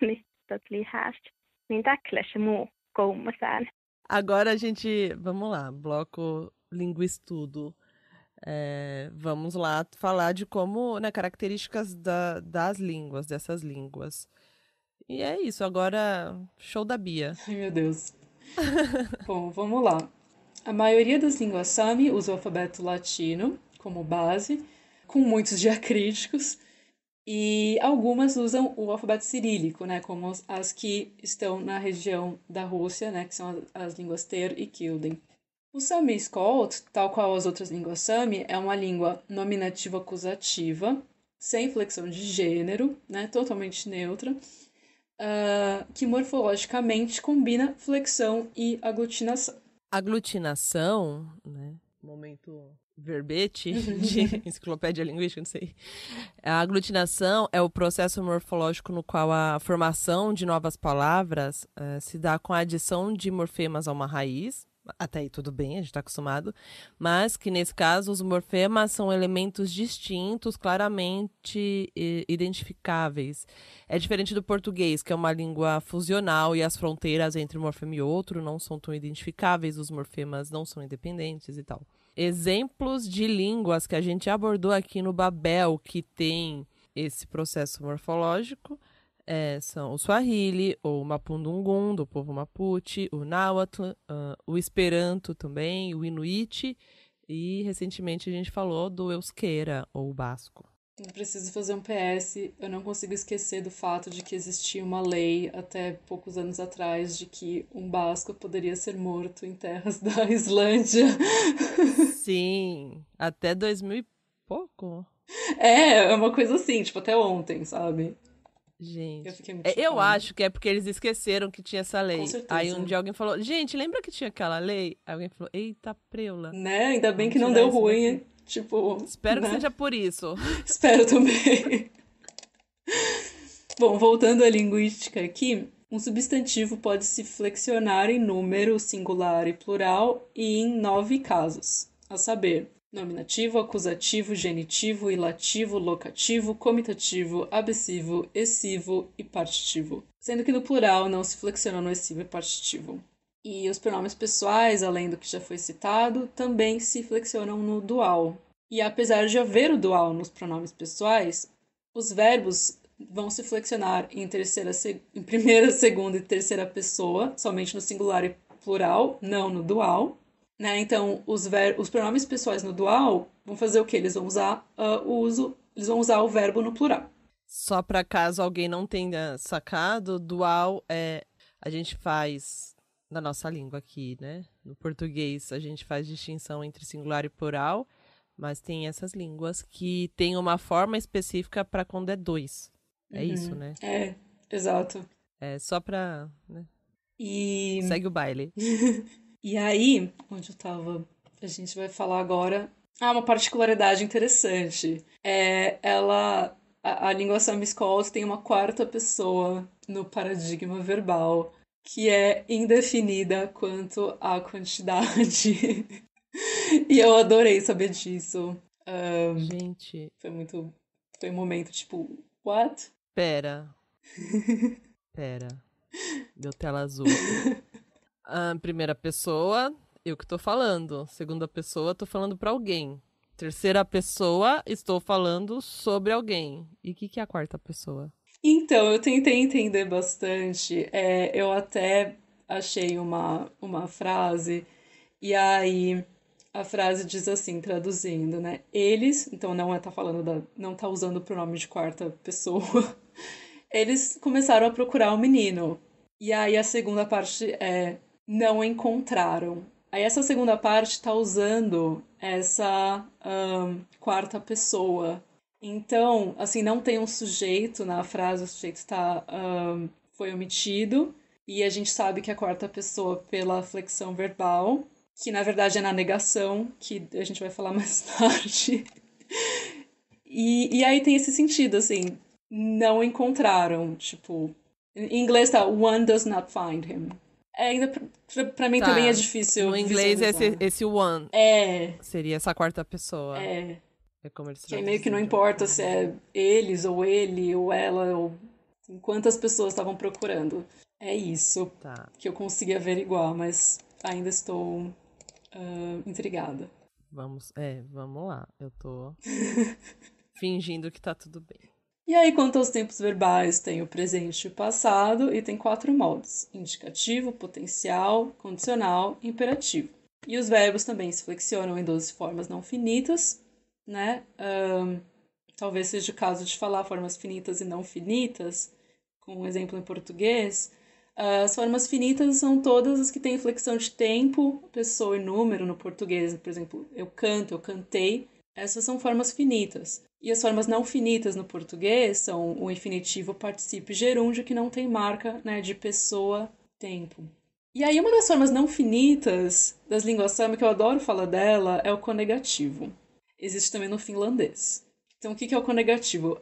Niin tot li hästi. Niin täklessä muu koummasään. Agora a gente, vamos lá, bloco linguistudo. Vamos lá falar de como, né, características das línguas, dessas línguas. E é isso, agora show da Bia. Ai, meu Deus. Bom, vamos lá. A maioria das línguas Sami usa o alfabeto latino como base, com muitos diacríticos, e algumas usam o alfabeto cirílico, né, como as que estão na região da Rússia, né, que são as línguas Ter e Kilden. O Sami Skolt, tal qual as outras línguas Sami, é uma língua nominativa acusativa, sem flexão de gênero, né, totalmente neutra, que morfologicamente combina flexão e aglutinação. Aglutinação, né? Momento verbete de enciclopédia linguística, não sei. A aglutinação é o processo morfológico no qual a formação de novas palavras se dá com a adição de morfemas a uma raiz. Até aí tudo bem, a gente está acostumado, mas que nesse caso os morfemas são elementos distintos, claramente identificáveis. É diferente do português, que é uma língua fusional e as fronteiras entre um morfema e outro não são tão identificáveis, os morfemas não são independentes e tal. Exemplos de línguas que a gente abordou aqui no Babel que tem esse processo morfológico são o Swahili, o Mapudungun, do povo Mapuche, o Nahuatl, o Esperanto também, o Inuit, e recentemente a gente falou do Euskera, ou Basco. Eu preciso fazer um PS, eu não consigo esquecer do fato de que existia uma lei até poucos anos atrás de que um basco poderia ser morto em terras da Islândia. Sim, até 2000 e pouco. É uma coisa assim, tipo, até ontem, sabe? Gente, eu acho que é porque eles esqueceram que tinha essa lei. Com certeza. Aí um dia alguém falou, gente, lembra que tinha aquela lei? Aí alguém falou, eita preula. Né, ainda bem que não deu ruim, tipo... Espero né? que seja por isso. Espero também. Bom, voltando à linguística aqui, um substantivo pode se flexionar em número singular e plural e em 9 casos, a saber... nominativo, acusativo, genitivo, ilativo, locativo, comitativo, abessivo, essivo e partitivo. Sendo que no plural não se flexiona no essivo e partitivo. E os pronomes pessoais, além do que já foi citado, também se flexionam no dual. E apesar de haver o dual nos pronomes pessoais, os verbos vão se flexionar em primeira, segunda e terceira pessoa, somente no singular e plural, não no dual. Né? Então, os pronomes pessoais no dual vão fazer o quê? Eles vão usar o verbo no plural. Só para caso alguém não tenha sacado, dual a gente faz na nossa língua aqui, né? No português a gente faz distinção entre singular e plural, mas tem essas línguas que tem uma forma específica para quando é 2. É isso, né? É, exato. É só para... né? E... segue o baile. E aí, onde eu tava, a gente vai falar agora... uma particularidade interessante. A língua Sami Skolt tem uma quarta pessoa no paradigma verbal, que é indefinida quanto à quantidade. E eu adorei saber disso. Gente... Foi um momento tipo, what? Pera. Deu tela azul. Primeira pessoa, eu que tô falando. Segunda pessoa, tô falando pra alguém. Terceira pessoa, estou falando sobre alguém. E o que é a quarta pessoa? Então, eu tentei entender bastante. Eu até achei uma frase, e aí a frase diz assim, traduzindo, né? Eles, então não tá usando o pronome de quarta pessoa. Eles começaram a procurar o menino. E aí a segunda parte é não encontraram. Aí essa segunda parte tá usando essa quarta pessoa. Então, assim, não tem um sujeito na frase, o sujeito foi omitido. E a gente sabe que é a quarta pessoa pela flexão verbal, que na verdade é na negação, que a gente vai falar mais tarde. E aí tem esse sentido, assim, não encontraram, tipo... Em inglês tá, one does not find him. Ainda pra mim também é difícil No inglês, visualizar. esse one É, seria essa quarta pessoa. é. É como eles Que aí meio que não traduziram. importa se é eles, ou ele, ou ela, ou assim, quantas pessoas estavam procurando. É isso Tá, que eu consegui averiguar, mas ainda estou intrigada. vamos lá. Eu tô fingindo que tá tudo bem. E aí, quanto aos tempos verbais, tem o presente e o passado, e tem 4 modos: indicativo, potencial, condicional e imperativo. E os verbos também se flexionam em 12 formas não finitas, né? Talvez seja o caso de falar formas finitas e não finitas, com um exemplo em português. As formas finitas são todas as que têm flexão de tempo, pessoa e número no português. Por exemplo, eu canto, eu cantei. Essas são formas finitas. E as formas não finitas no português são o infinitivo, particípio e gerúndio, que não tem marca, né, de pessoa, tempo. E aí uma das formas não finitas das línguas sami, que eu adoro falar dela, é o conegativo. Existe também no finlandês. Então o que é o conegativo?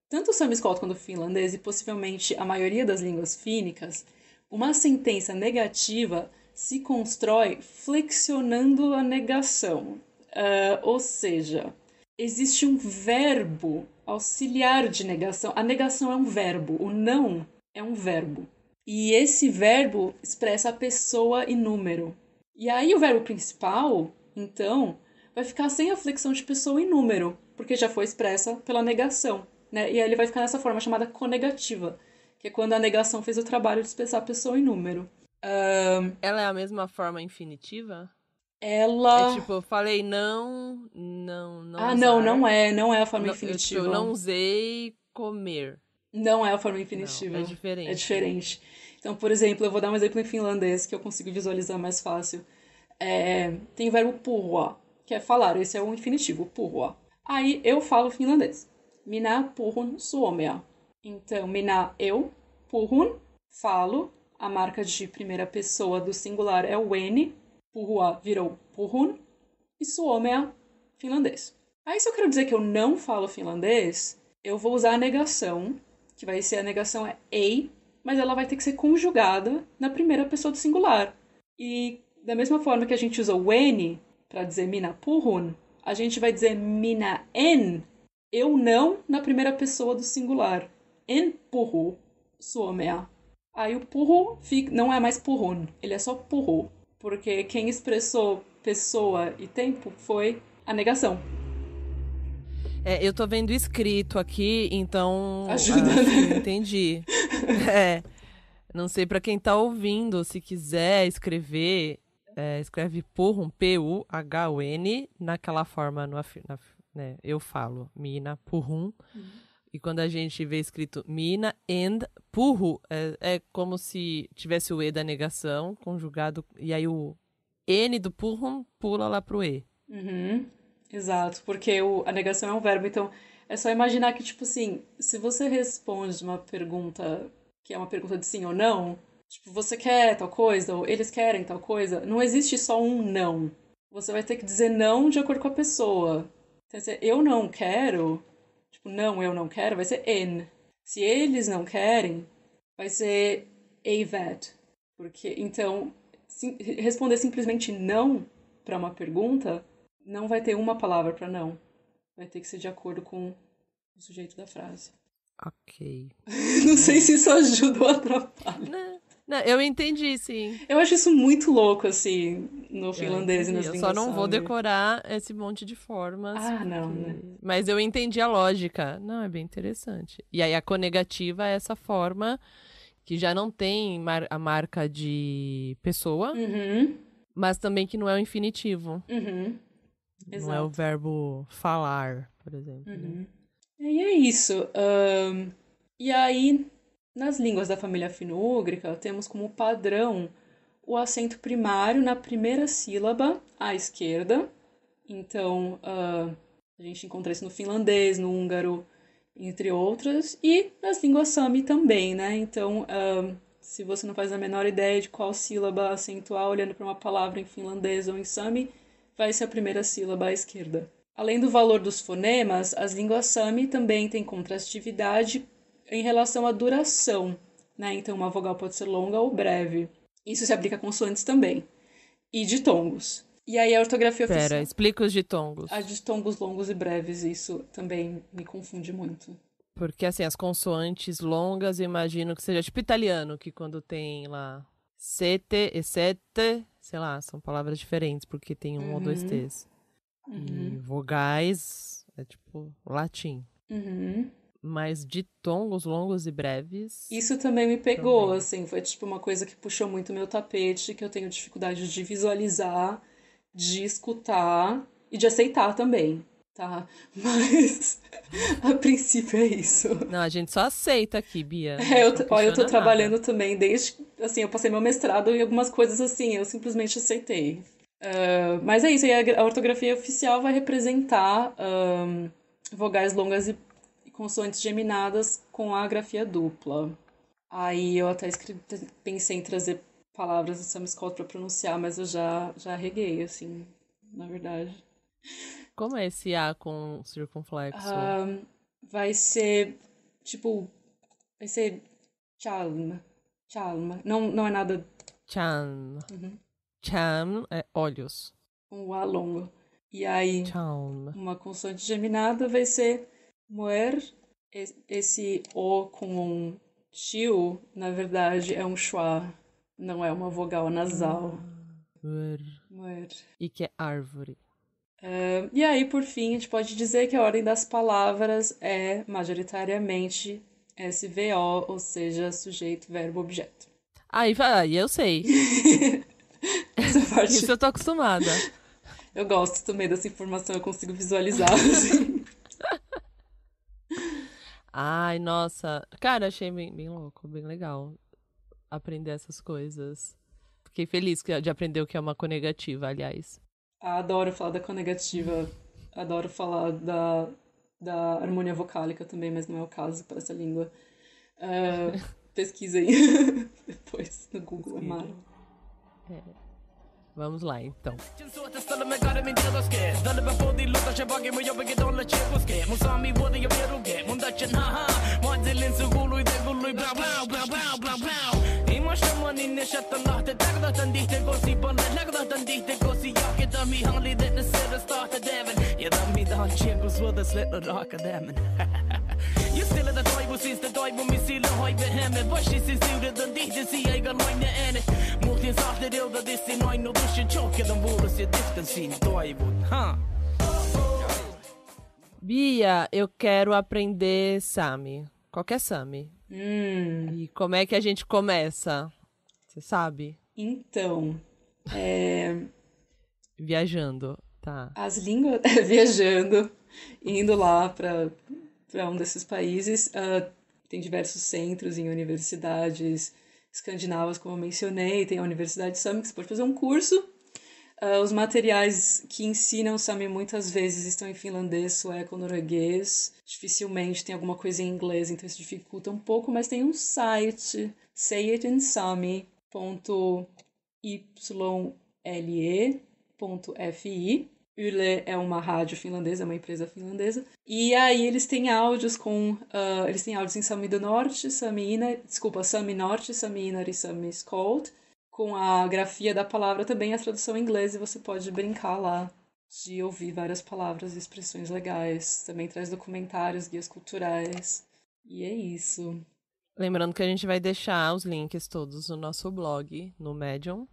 Tanto o sami quanto o finlandês, e possivelmente a maioria das línguas fínicas, uma sentença negativa se constrói flexionando a negação. Ou seja, existe um verbo auxiliar de negação. A negação é um verbo, o não é um verbo. E esse verbo expressa a pessoa e número. E aí o verbo principal, então, vai ficar sem a flexão de pessoa e número, porque já foi expressa pela negação, né? E aí ele vai ficar nessa forma chamada conegativa, que é quando a negação fez o trabalho de expressar pessoa e número. Ela é a mesma forma infinitiva? É Ela... tipo, eu falei não não, usar. não é a forma Eu infinitiva. não usei comer. Não é a forma Não, infinitiva. é É diferente. diferente. Então, por exemplo, eu vou dar um exemplo em finlandês que eu consigo visualizar mais fácil. Tem o verbo puhua, que é falar. Esse é o infinitivo, puhua. Aí eu falo finlandês. Minä puhun suomea. Então, minä, eu, puhun, falo. A marca de primeira pessoa do singular é o N. Puhua virou puhun. E suomea, finlandês. Aí, se eu quero dizer que eu não falo finlandês, eu vou usar a negação, que vai ser a negação é ei, mas ela vai ter que ser conjugada na primeira pessoa do singular. E da mesma forma que a gente usa o N para dizer minä puhun, a gente vai dizer minä en, eu não, na primeira pessoa do singular. En puhu, suomea. Aí o puhu não é mais puhun, ele é só puhu, porque quem expressou pessoa e tempo foi a negação. Eu tô vendo escrito aqui, então Ajuda, acho que eu né? entendi. Não sei pra quem tá ouvindo, se quiser escrever, escreve Puhun, P-U-H-U-N, naquela forma, né, eu falo, Mina Puhun. E quando a gente vê escrito Mina and Puhu, é como se tivesse o E da negação conjugado, e aí o N do Puhun pula lá pro E. Uhum. Exato, porque a negação é um verbo, então é só imaginar que, tipo assim, se você responde uma pergunta que é uma pergunta de sim ou não, tipo, você quer tal coisa, ou eles querem tal coisa, não existe só um não. Você vai ter que dizer não de acordo com a pessoa. Então, se eu não quero, tipo, não, eu não quero, vai ser en. Se eles não querem, vai ser that. Porque, então, responder simplesmente não para uma pergunta não vai ter uma palavra para não. Vai ter que ser de acordo com o sujeito da frase. Ok. Não sei se isso ajuda ou atrapalha. Não, eu entendi, sim. Eu acho isso muito louco, assim, no finlandês e nas Eu línguas só não vou sami. decorar esse monte de formas. Não, né? Mas eu entendi a lógica. Não, é bem interessante. E aí a conegativa é essa forma que já não tem a marca de pessoa, mas também que não é o infinitivo. Não é o verbo falar, por exemplo. Né? E é isso. E aí, nas línguas da família fino-úgrica, temos como padrão o acento primário na primeira sílaba à esquerda. Então, a gente encontra isso no finlandês, no húngaro, entre outras. E nas línguas Sami também, né? Então, se você não faz a menor ideia de qual sílaba acentuar olhando para uma palavra em finlandês ou em Sami, vai ser a primeira sílaba à esquerda. Além do valor dos fonemas, as línguas Sami também têm contrastividade em relação à duração, né? Então, uma vogal pode ser longa ou breve. Isso se aplica a consoantes também. E ditongos. E aí a ortografia oficial... Pera, explica os ditongos. As ditongos longos e breves, isso também me confunde muito. Porque, assim, as consoantes longas, eu imagino que seja tipo italiano, que quando tem lá sete e sete, sei lá, são palavras diferentes, porque tem um ou dois T's. E vogais é tipo latim. Mas ditongos longos e breves... Isso também me pegou, também. assim, foi tipo uma coisa que puxou muito meu tapete, que eu tenho dificuldade de visualizar, de escutar e de aceitar também, tá? Mas a princípio é isso. Não, a gente só aceita aqui, Bia. Olha, eu tô Nada. trabalhando também desde, assim, eu passei meu mestrado em algumas coisas assim, eu simplesmente aceitei. Mas é isso, aí a ortografia oficial vai representar vogais longas e consoantes geminadas com a grafia dupla. Aí eu até pensei em trazer palavras do Samskot pra pronunciar, mas eu já reguei, assim, na verdade. Como é esse A com circunflexo? Vai ser, tipo, vai ser chalma. Não é nada Chan. Chan é olhos. com o A longo. E aí, Chan. uma consoante geminada vai ser moer. Esse O com um tio, na verdade, é um schwa. Não é uma vogal nasal. Moer. E que é árvore. E aí, por fim, a gente pode dizer que a ordem das palavras é majoritariamente SVO, ou seja, sujeito, verbo, objeto. Aí eu sei. Essa parte Isso eu tô acostumada. eu gosto também dessa informação, eu consigo visualizar. Assim. Ai, nossa. Cara, achei bem louco, bem legal aprender essas coisas. Fiquei feliz de aprender o que é uma conegativa, aliás. Adoro falar da conegativa, adoro falar da harmonia vocálica também, mas não é o caso para essa língua. Pesquisem depois no Google, é mara. Vamos lá, então. You still at the toivo since the toivo mi sille hoive hemme Vashi sin sure den dihte si eiga loine ene Multin sahte dilda dissi noin no dushin choke den volus je diften sin toivo, ha? Bia, eu quero aprender Sami. Qualquer Sami. E como é que a gente começa? Você sabe? Então, Viajando, tá. as línguas... viajando, indo lá para um desses países. Tem diversos centros em universidades escandinavas, como eu mencionei. Tem a Universidade Sami, que você pode fazer um curso. Os materiais que ensinam Sami muitas vezes estão em finlandês, sueco, norueguês. Dificilmente tem alguma coisa em inglês, então isso dificulta um pouco. Mas tem um site, sayitinsami.yle.fi. Yle é uma rádio finlandesa, é uma empresa finlandesa. E aí eles têm áudios eles têm áudios em Sami do Norte, Sami Norte, Sami Inar e Sami Skolt, com a grafia da palavra também, a tradução em inglês, e você pode brincar lá de ouvir várias palavras e expressões legais. Também traz documentários, guias culturais. E é isso. Lembrando que a gente vai deixar os links todos no nosso blog, no Medium.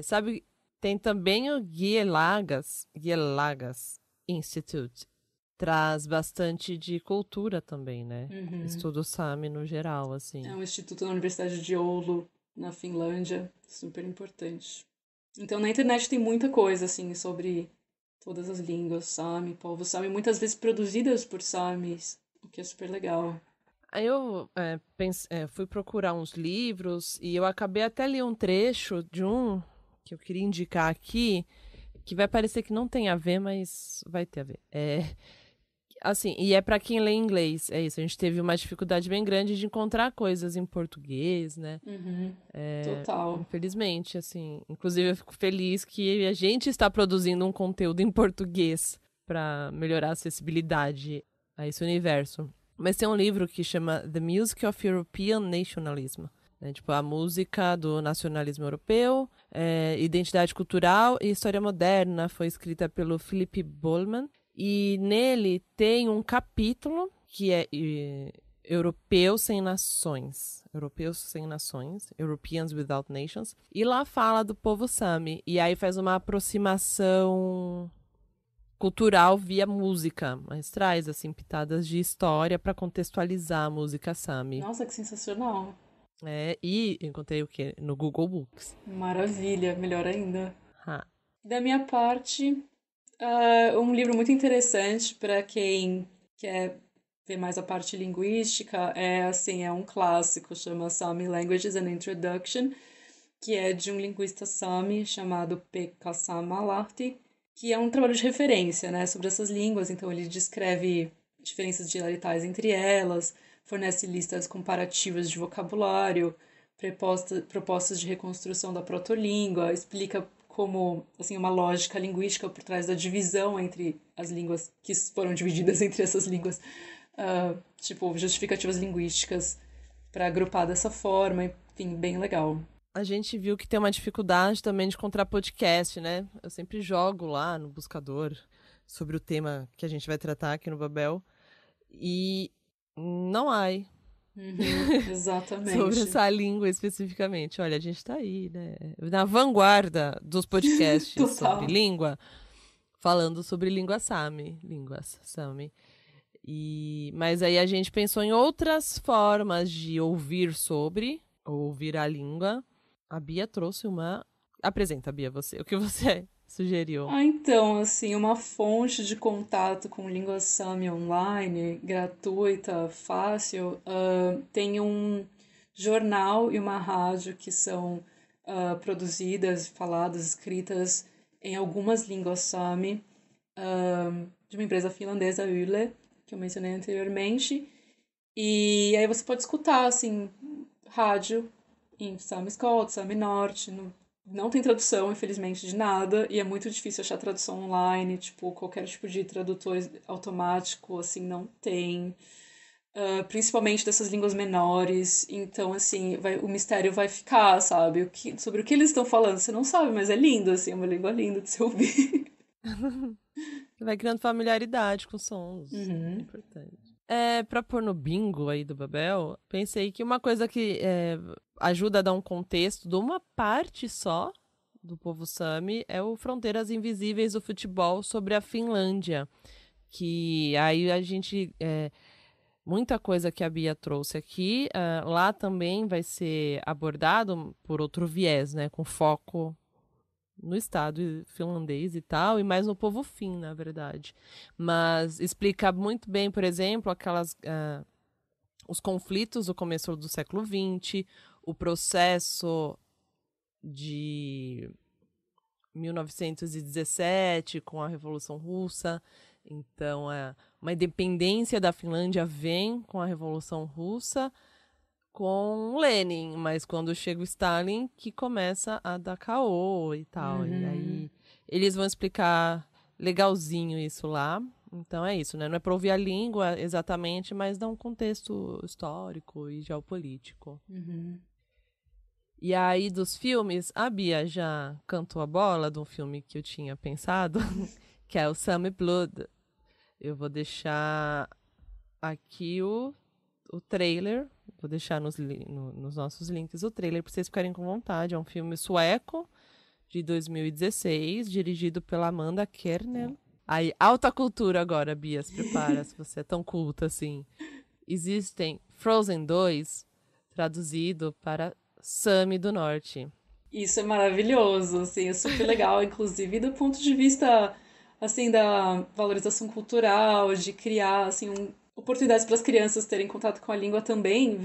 Sabe, tem também o Gielagas Institute. Traz bastante de cultura também, né? Estudo Sami no geral, assim. É um instituto na Universidade de Oulu, na Finlândia. Super importante. Então, na internet tem muita coisa, assim, sobre todas as línguas Sami, povo Sami, muitas vezes produzidas por Samis, o que é super legal. Aí eu fui procurar uns livros e eu acabei até ler um trecho de um que eu queria indicar aqui, que vai parecer que não tem a ver, mas vai ter a ver. Assim, e é para quem lê inglês, é isso. A gente teve uma dificuldade bem grande de encontrar coisas em português, né? Total. Infelizmente, assim. Inclusive, eu fico feliz que a gente está produzindo um conteúdo em português para melhorar a acessibilidade a esse universo. Mas tem um livro que chama The Music of European Nationalism. Né? Tipo, a música do nacionalismo europeu, identidade cultural e história moderna. Foi escrita pelo Philip Bollman. E nele tem um capítulo que é Europeus Sem Nações. Europeus Sem Nações. Europeans Without Nations. E lá fala do povo Sami. E aí faz uma aproximação cultural via música, mas traz assim pitadas de história para contextualizar a música Sami. Nossa, que sensacional. E encontrei o quê? No Google Books. Maravilha, melhor ainda. Da minha parte, um livro muito interessante para quem quer ver mais a parte linguística é um clássico, chama Sami Languages and Introduction, que é de um linguista Sami chamado Pekka Sammallahti, que é um trabalho de referência, né, sobre essas línguas. Então ele descreve diferenças dialetais entre elas, fornece listas comparativas de vocabulário, propostas de reconstrução da protolíngua, explica como, assim, uma lógica linguística por trás da divisão entre as línguas que foram divididas entre essas línguas, tipo, justificativas linguísticas para agrupar dessa forma, enfim, bem legal. A gente viu que tem uma dificuldade também de encontrar podcast, né? Eu sempre jogo lá no buscador sobre o tema que a gente vai tratar aqui no Babel e não há. Exatamente. Sobre essa língua especificamente. Olha, a gente tá aí, né? Na vanguarda dos podcasts sobre língua, falando sobre línguas Sami. Mas aí a gente pensou em outras formas de ouvir a língua. A Bia trouxe uma... Apresenta, Bia, o que você sugeriu? Então, assim, uma fonte de contato com língua Sami online, gratuita, fácil, tem um jornal e uma rádio que são produzidas, faladas, escritas em algumas línguas Sami, de uma empresa finlandesa, Yle, que eu mencionei anteriormente. E aí você pode escutar, assim, rádio em Sami Skål, Sami Norte. Não tem tradução, infelizmente, de nada, e é muito difícil achar tradução online, tipo, qualquer tipo de tradutor automático, assim, não tem. Principalmente dessas línguas menores. Então, assim, o mistério vai ficar, sabe? Sobre o que eles estão falando, você não sabe, mas é lindo, assim, é uma língua linda de se ouvir. Vai criando familiaridade com sons. É importante. Pra pôr no bingo aí do Babel, pensei que uma coisa que ajuda a dar um contexto de uma parte só do povo Sami é o Fronteiras Invisíveis do Futebol sobre a Finlândia. Que aí a gente... muita coisa que a Bia trouxe aqui, lá também vai ser abordado por outro viés, né? Com foco no Estado finlandês e tal, e mais no povo finn, na verdade. Mas explica muito bem, por exemplo, os conflitos do começo do século XX, o processo de 1917 com a Revolução Russa. Então, uma independência da Finlândia vem com a Revolução Russa, com Lenin, mas quando chega o Stalin, que começa a dar caô e tal. E aí eles vão explicar legalzinho isso lá. Então é isso, né? Não é para ouvir a língua exatamente, mas dá um contexto histórico e geopolítico. E aí, dos filmes, a Bia já cantou a bola de um filme que eu tinha pensado, que é o Sami Blood. Eu vou deixar aqui o trailer. Vou deixar nos nossos links o trailer para vocês ficarem com vontade. É um filme sueco de 2016, dirigido pela Amanda Kernel. Aí, alta cultura agora, Bia, se prepara, se você é tão culta assim. Existem Frozen 2, traduzido para Sami do Norte. Isso é maravilhoso, assim, é super legal, inclusive do ponto de vista, assim, da valorização cultural, de criar, assim, oportunidades para as crianças terem contato com a língua também,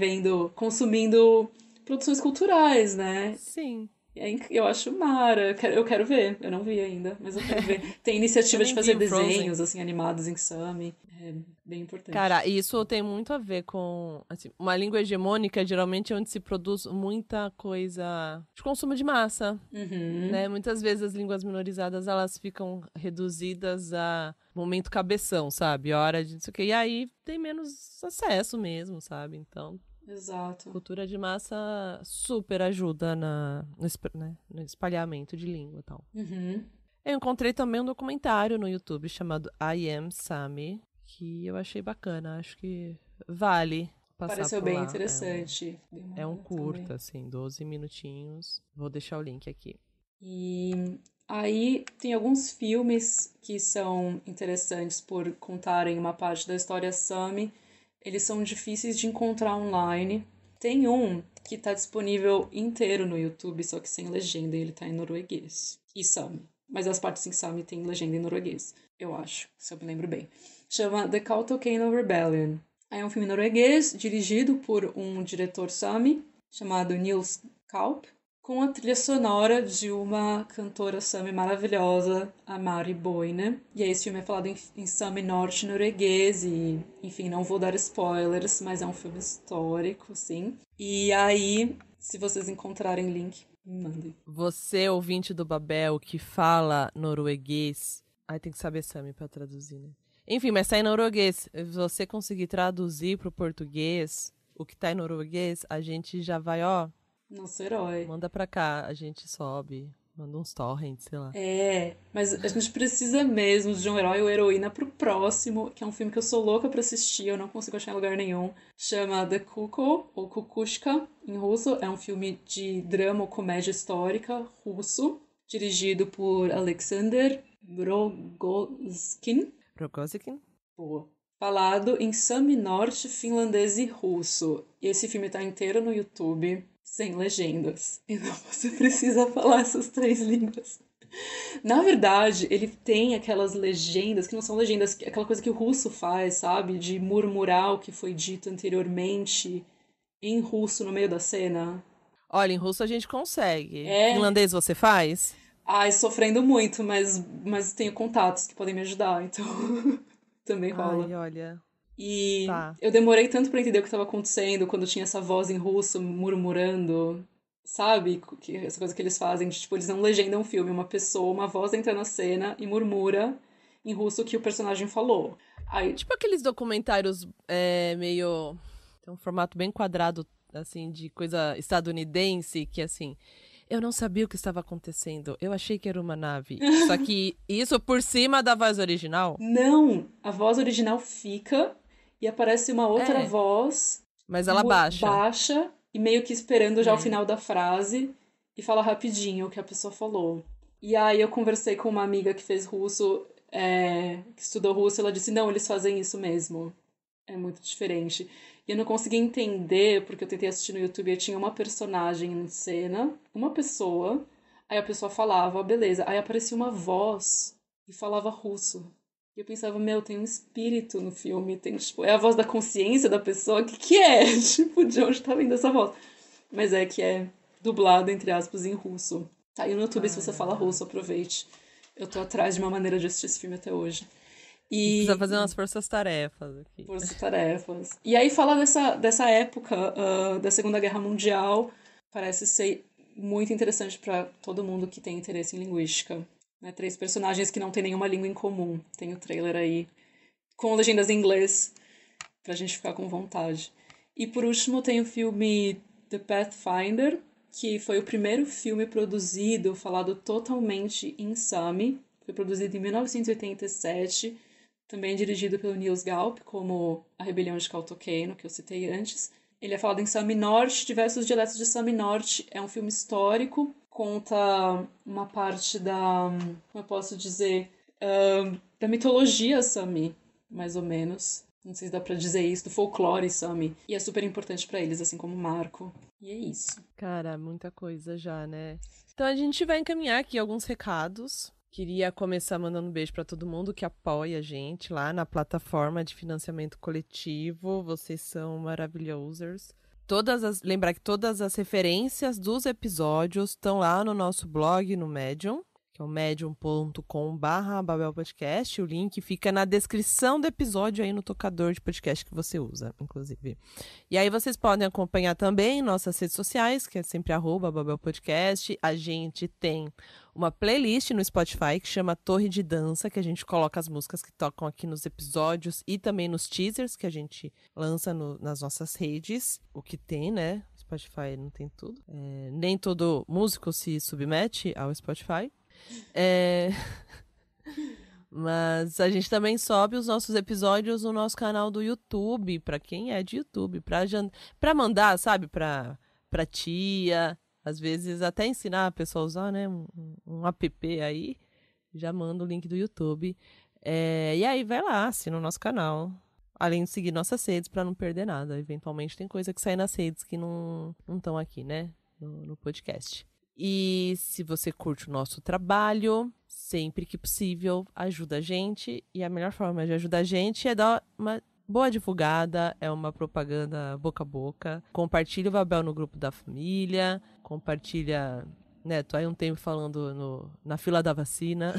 consumindo produções culturais, né? Sim. Eu acho mara, eu quero ver, eu não vi ainda, mas eu quero ver. Tem iniciativa de fazer desenhos, assim, animados em Sami, é bem importante. Cara, isso tem muito a ver com, assim, uma língua hegemônica, geralmente é onde se produz muita coisa de consumo de massa, né? Muitas vezes as línguas minorizadas, elas ficam reduzidas a momento cabeção, sabe? Hora de não sei o quê, e aí tem menos acesso mesmo, sabe? Então... Exato. Cultura de massa super ajuda no espalhamento de língua e tal. Eu encontrei também um documentário no YouTube chamado I Am Sami, que eu achei bacana. Acho que vale passar Pareceu por bem lá. interessante. É um curta, assim, 12 minutinhos. Vou deixar o link aqui. E aí tem alguns filmes que são interessantes por contarem uma parte da história Sami. Eles são difíceis de encontrar online. Tem um que está disponível inteiro no YouTube, só que sem legenda, e ele tá em norueguês. E Sami. Mas as partes em Sami tem legenda em norueguês, eu acho, se eu me lembro bem. Chama The Kautokeino Rebellion. É um filme norueguês, dirigido por um diretor Sami, chamado Niels Kaup, com a trilha sonora de uma cantora Sami maravilhosa, a Mari Boine. E aí esse filme é falado em Sami norte norueguês e, enfim, não vou dar spoilers, mas é um filme histórico, sim. E aí, se vocês encontrarem link, me mandem. Você, ouvinte do Babel, que fala norueguês... Aí tem que saber Sami pra traduzir, né? Enfim, mas tá em norueguês. Se você conseguir traduzir pro português o que tá em norueguês, a gente já vai, ó... Nosso herói. Manda pra cá, a gente sobe, manda uns torrents, sei lá. Mas a gente precisa mesmo de um herói ou heroína pro próximo, que é um filme que eu sou louca pra assistir, eu não consigo achar em lugar nenhum. Chama The Kuko, ou Kukushka, em russo. É um filme de drama ou comédia histórica russo, dirigido por Alexander Rogozkin. Boa. Falado em Sami norte, finlandês e russo. E esse filme tá inteiro no YouTube, sem legendas. Então você precisa falar essas 3 línguas. Na verdade, ele tem aquelas legendas, que não são legendas, aquela coisa que o russo faz, sabe? De murmurar o que foi dito anteriormente em russo no meio da cena. Olha, em russo a gente consegue. Finlandês você faz? Ai, sofrendo muito, mas tenho contatos que podem me ajudar, então também rola. Ai, olha... E eu demorei tanto pra entender o que estava acontecendo quando tinha essa voz em russo murmurando, sabe? Essa coisa que eles fazem, de, tipo, eles não legendam o filme, uma voz entra na cena e murmura em russo o que o personagem falou. Aí... Tipo aqueles documentários meio... Tem um formato bem quadrado, assim, de coisa estadunidense, que assim... Eu não sabia o que estava acontecendo. Eu achei que era uma nave. Só que isso por cima da voz original? Não! A voz original fica e aparece uma outra voz. Mas ela baixa. Baixa e meio que esperando já o final da frase e fala rapidinho o que a pessoa falou. E aí eu conversei com uma amiga que fez russo, que estudou russo, e ela disse, não, eles fazem isso mesmo. É muito diferente. E eu não consegui entender, porque eu tentei assistir no YouTube e tinha uma personagem em cena, uma pessoa, aí a pessoa falava, beleza. Aí aparecia uma voz e falava russo. E eu pensava, tem um espírito no filme, tem, tipo, é a voz da consciência da pessoa, o que é? Tipo, de onde tá vindo essa voz? Mas é que é dublado, entre aspas, em russo. Tá aí no YouTube, se você fala russo, aproveite. Eu tô atrás de uma maneira de assistir esse filme até hoje. E precisa fazer umas forças-tarefas aqui. Forças-tarefas. E aí fala dessa época da Segunda Guerra Mundial. Parece ser muito interessante para todo mundo que tem interesse em linguística. Né? 3 personagens que não têm nenhuma língua em comum. Tem o trailer aí com legendas em inglês pra gente ficar com vontade. E por último tem o filme The Pathfinder, que foi o primeiro filme produzido, falado totalmente em Sami. Foi produzido em 1987. Também dirigido pelo Niels Gaup, como A Rebelião de Kautokeino, que eu citei antes. Ele é falado em Sami Norte, diversos dialetos de Sami Norte. É um filme histórico, conta uma parte da, como eu posso dizer, da mitologia Sami, mais ou menos. Não sei se dá pra dizer isso, do folclore Sami. E é super importante pra eles, assim como Marco. E é isso. Cara, muita coisa já, né? Então a gente vai encaminhar aqui alguns recados Queria começar mandando um beijo para todo mundo que apoia a gente lá na plataforma de financiamento coletivo. Vocês são maravilhosos. Lembrar que todas as referências dos episódios estão lá no nosso blog, no Medium, que é o medium.com/babelpodcast. O link fica na descrição do episódio aí no tocador de podcast que você usa, inclusive. E aí vocês podem acompanhar também nossas redes sociais, que é sempre @babelpodcast. A gente tem uma playlist no Spotify que chama Torre de Dança, que a gente coloca as músicas que tocam aqui nos episódios e também nos teasers que a gente lança nas nossas redes. O que tem, né? Spotify não tem tudo. Nem todo músico se submete ao Spotify. Mas a gente também sobe os nossos episódios no nosso canal do YouTube, pra quem é de YouTube, pra mandar, sabe, pra tia, às vezes até ensinar a pessoa a usar, né, um app aí, já manda o link do YouTube. E aí vai lá, assina o nosso canal, além de seguir nossas redes pra não perder nada. Eventualmente tem coisa que sai nas redes que não estão aqui, né, no podcast. E se você curte o nosso trabalho, sempre que possível, ajuda a gente. E a melhor forma de ajudar a gente é dar uma boa divulgada, é uma propaganda boca a boca. Compartilha o Babel no grupo da família, compartilha, né, tô aí um tempo falando na fila da vacina.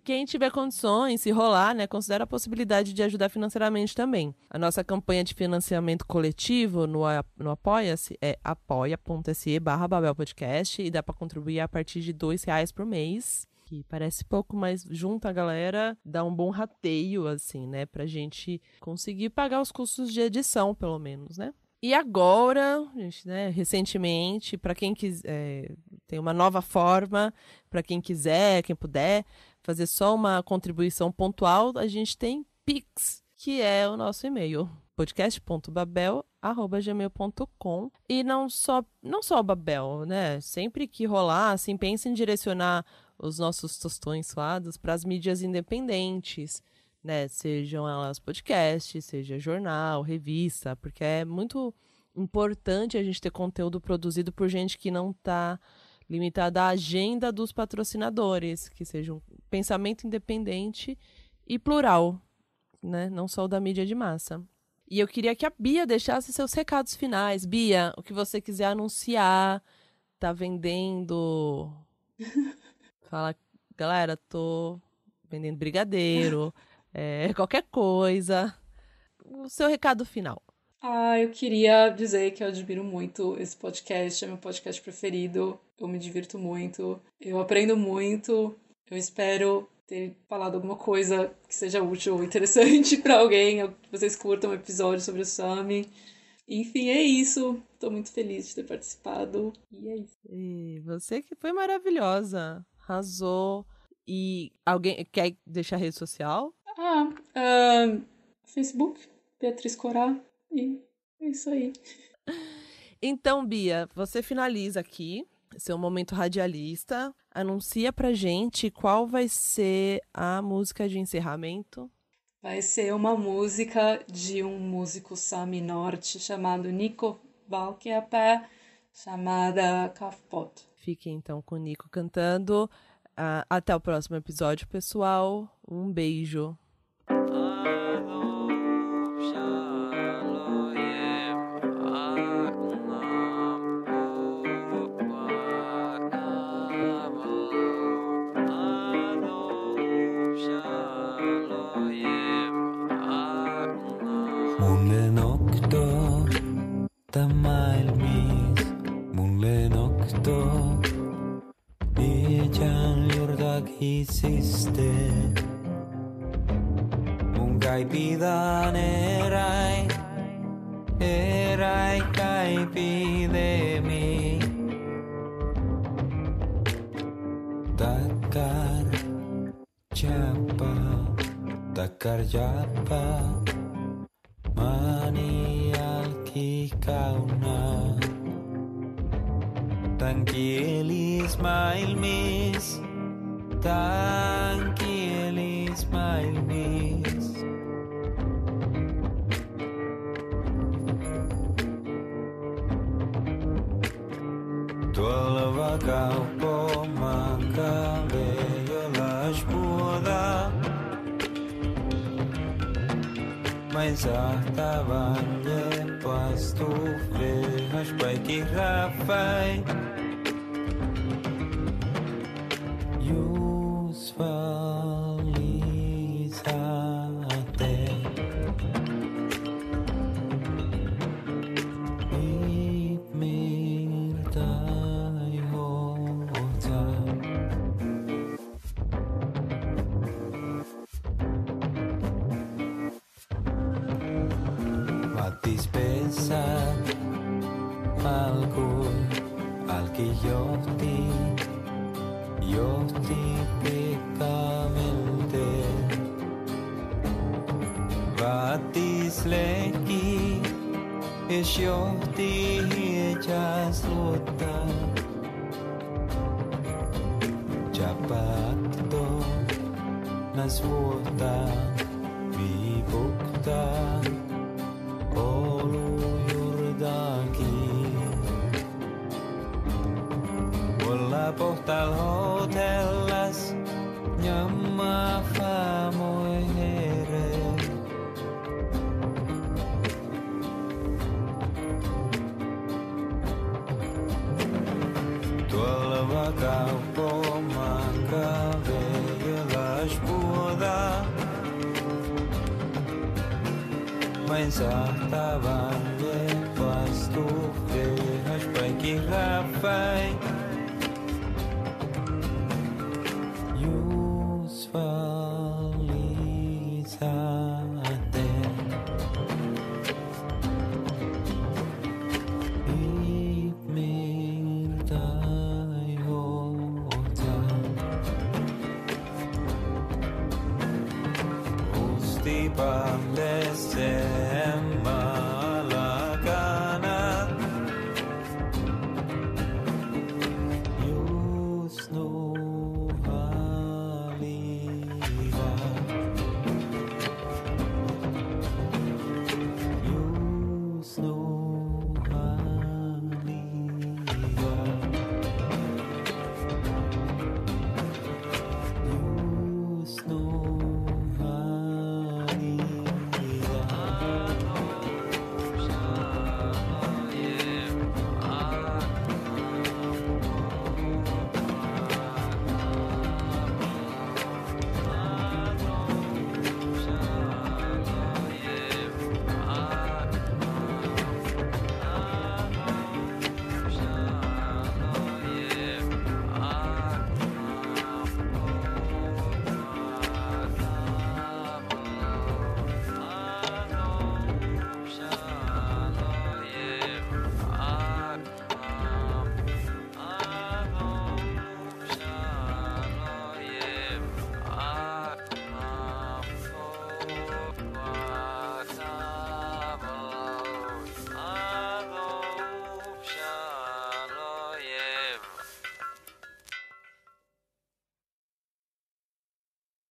Quem tiver condições, se rolar, né, considera a possibilidade de ajudar financeiramente também. A nossa campanha de financiamento coletivo no Apoia-se é apoia.se/babelpodcast e dá para contribuir a partir de R$2 por mês, que parece pouco, mas junta a galera, dá um bom rateio, assim, né, pra gente conseguir pagar os custos de edição, pelo menos, né. E agora, gente, né, recentemente, para quem quiser, tem uma nova forma, para quem quiser, quem puder fazer só uma contribuição pontual, a gente tem Pix, que é o nosso e-mail, podcast.babel@gmail.com. E não só o Babel, né, sempre que rolar, assim, pense em direcionar os nossos tostões suados para as mídias independentes, né, sejam elas podcast, seja jornal, revista, porque é muito importante a gente ter conteúdo produzido por gente que não está limitada à agenda dos patrocinadores, que seja um pensamento independente e plural, né, não só o da mídia de massa. E eu queria que a Bia deixasse seus recados finais. Bia, o que você quiser anunciar, tá vendendo... Fala, galera, tô vendendo brigadeiro... qualquer coisa. O seu recado final. Eu queria dizer que eu admiro muito esse podcast, é meu podcast preferido. Eu me divirto muito, eu aprendo muito. Eu espero ter falado alguma coisa que seja útil ou interessante para alguém, que vocês curtam um episódio sobre o Sami. Enfim, é isso. Tô muito feliz de ter participado. E é isso. E você que foi maravilhosa. Arrasou. E alguém quer deixar rede social? Facebook, Beatriz Corá, e é isso aí. Então, Bia, você finaliza aqui seu momento radialista. Anuncia pra gente qual vai ser a música de encerramento. Vai ser uma música de um músico Sami Norte chamado Nico Valkeapää, chamada Kafpot. Fique então com o Nico cantando. Até o próximo episódio, pessoal. Um beijo. Mulle noktoo maailmis, mulle noktoo viedään jortakin siste. Mun kai pidän eräi kai pidemi. Takar japa mani alki kauna. Tankielis maailmis, tankielis maailmis. Tuolla vakauppo makave jolla Mas artavan jepas tu vehas paiki rafai Jus valisate Ip mirtai hota Matis pesat alkul alki johti pikkamente Matis leki es johti hiechas luotta Japatto nas vuota vipukta Olu Jordaki Olla pohtal hotellas Nyamma famoi here Tuolla vakaupo makave Jelas puoda Mas artavan jepas tu vehas paiki rafai Jus valisate Ip mirtai hota Usti pande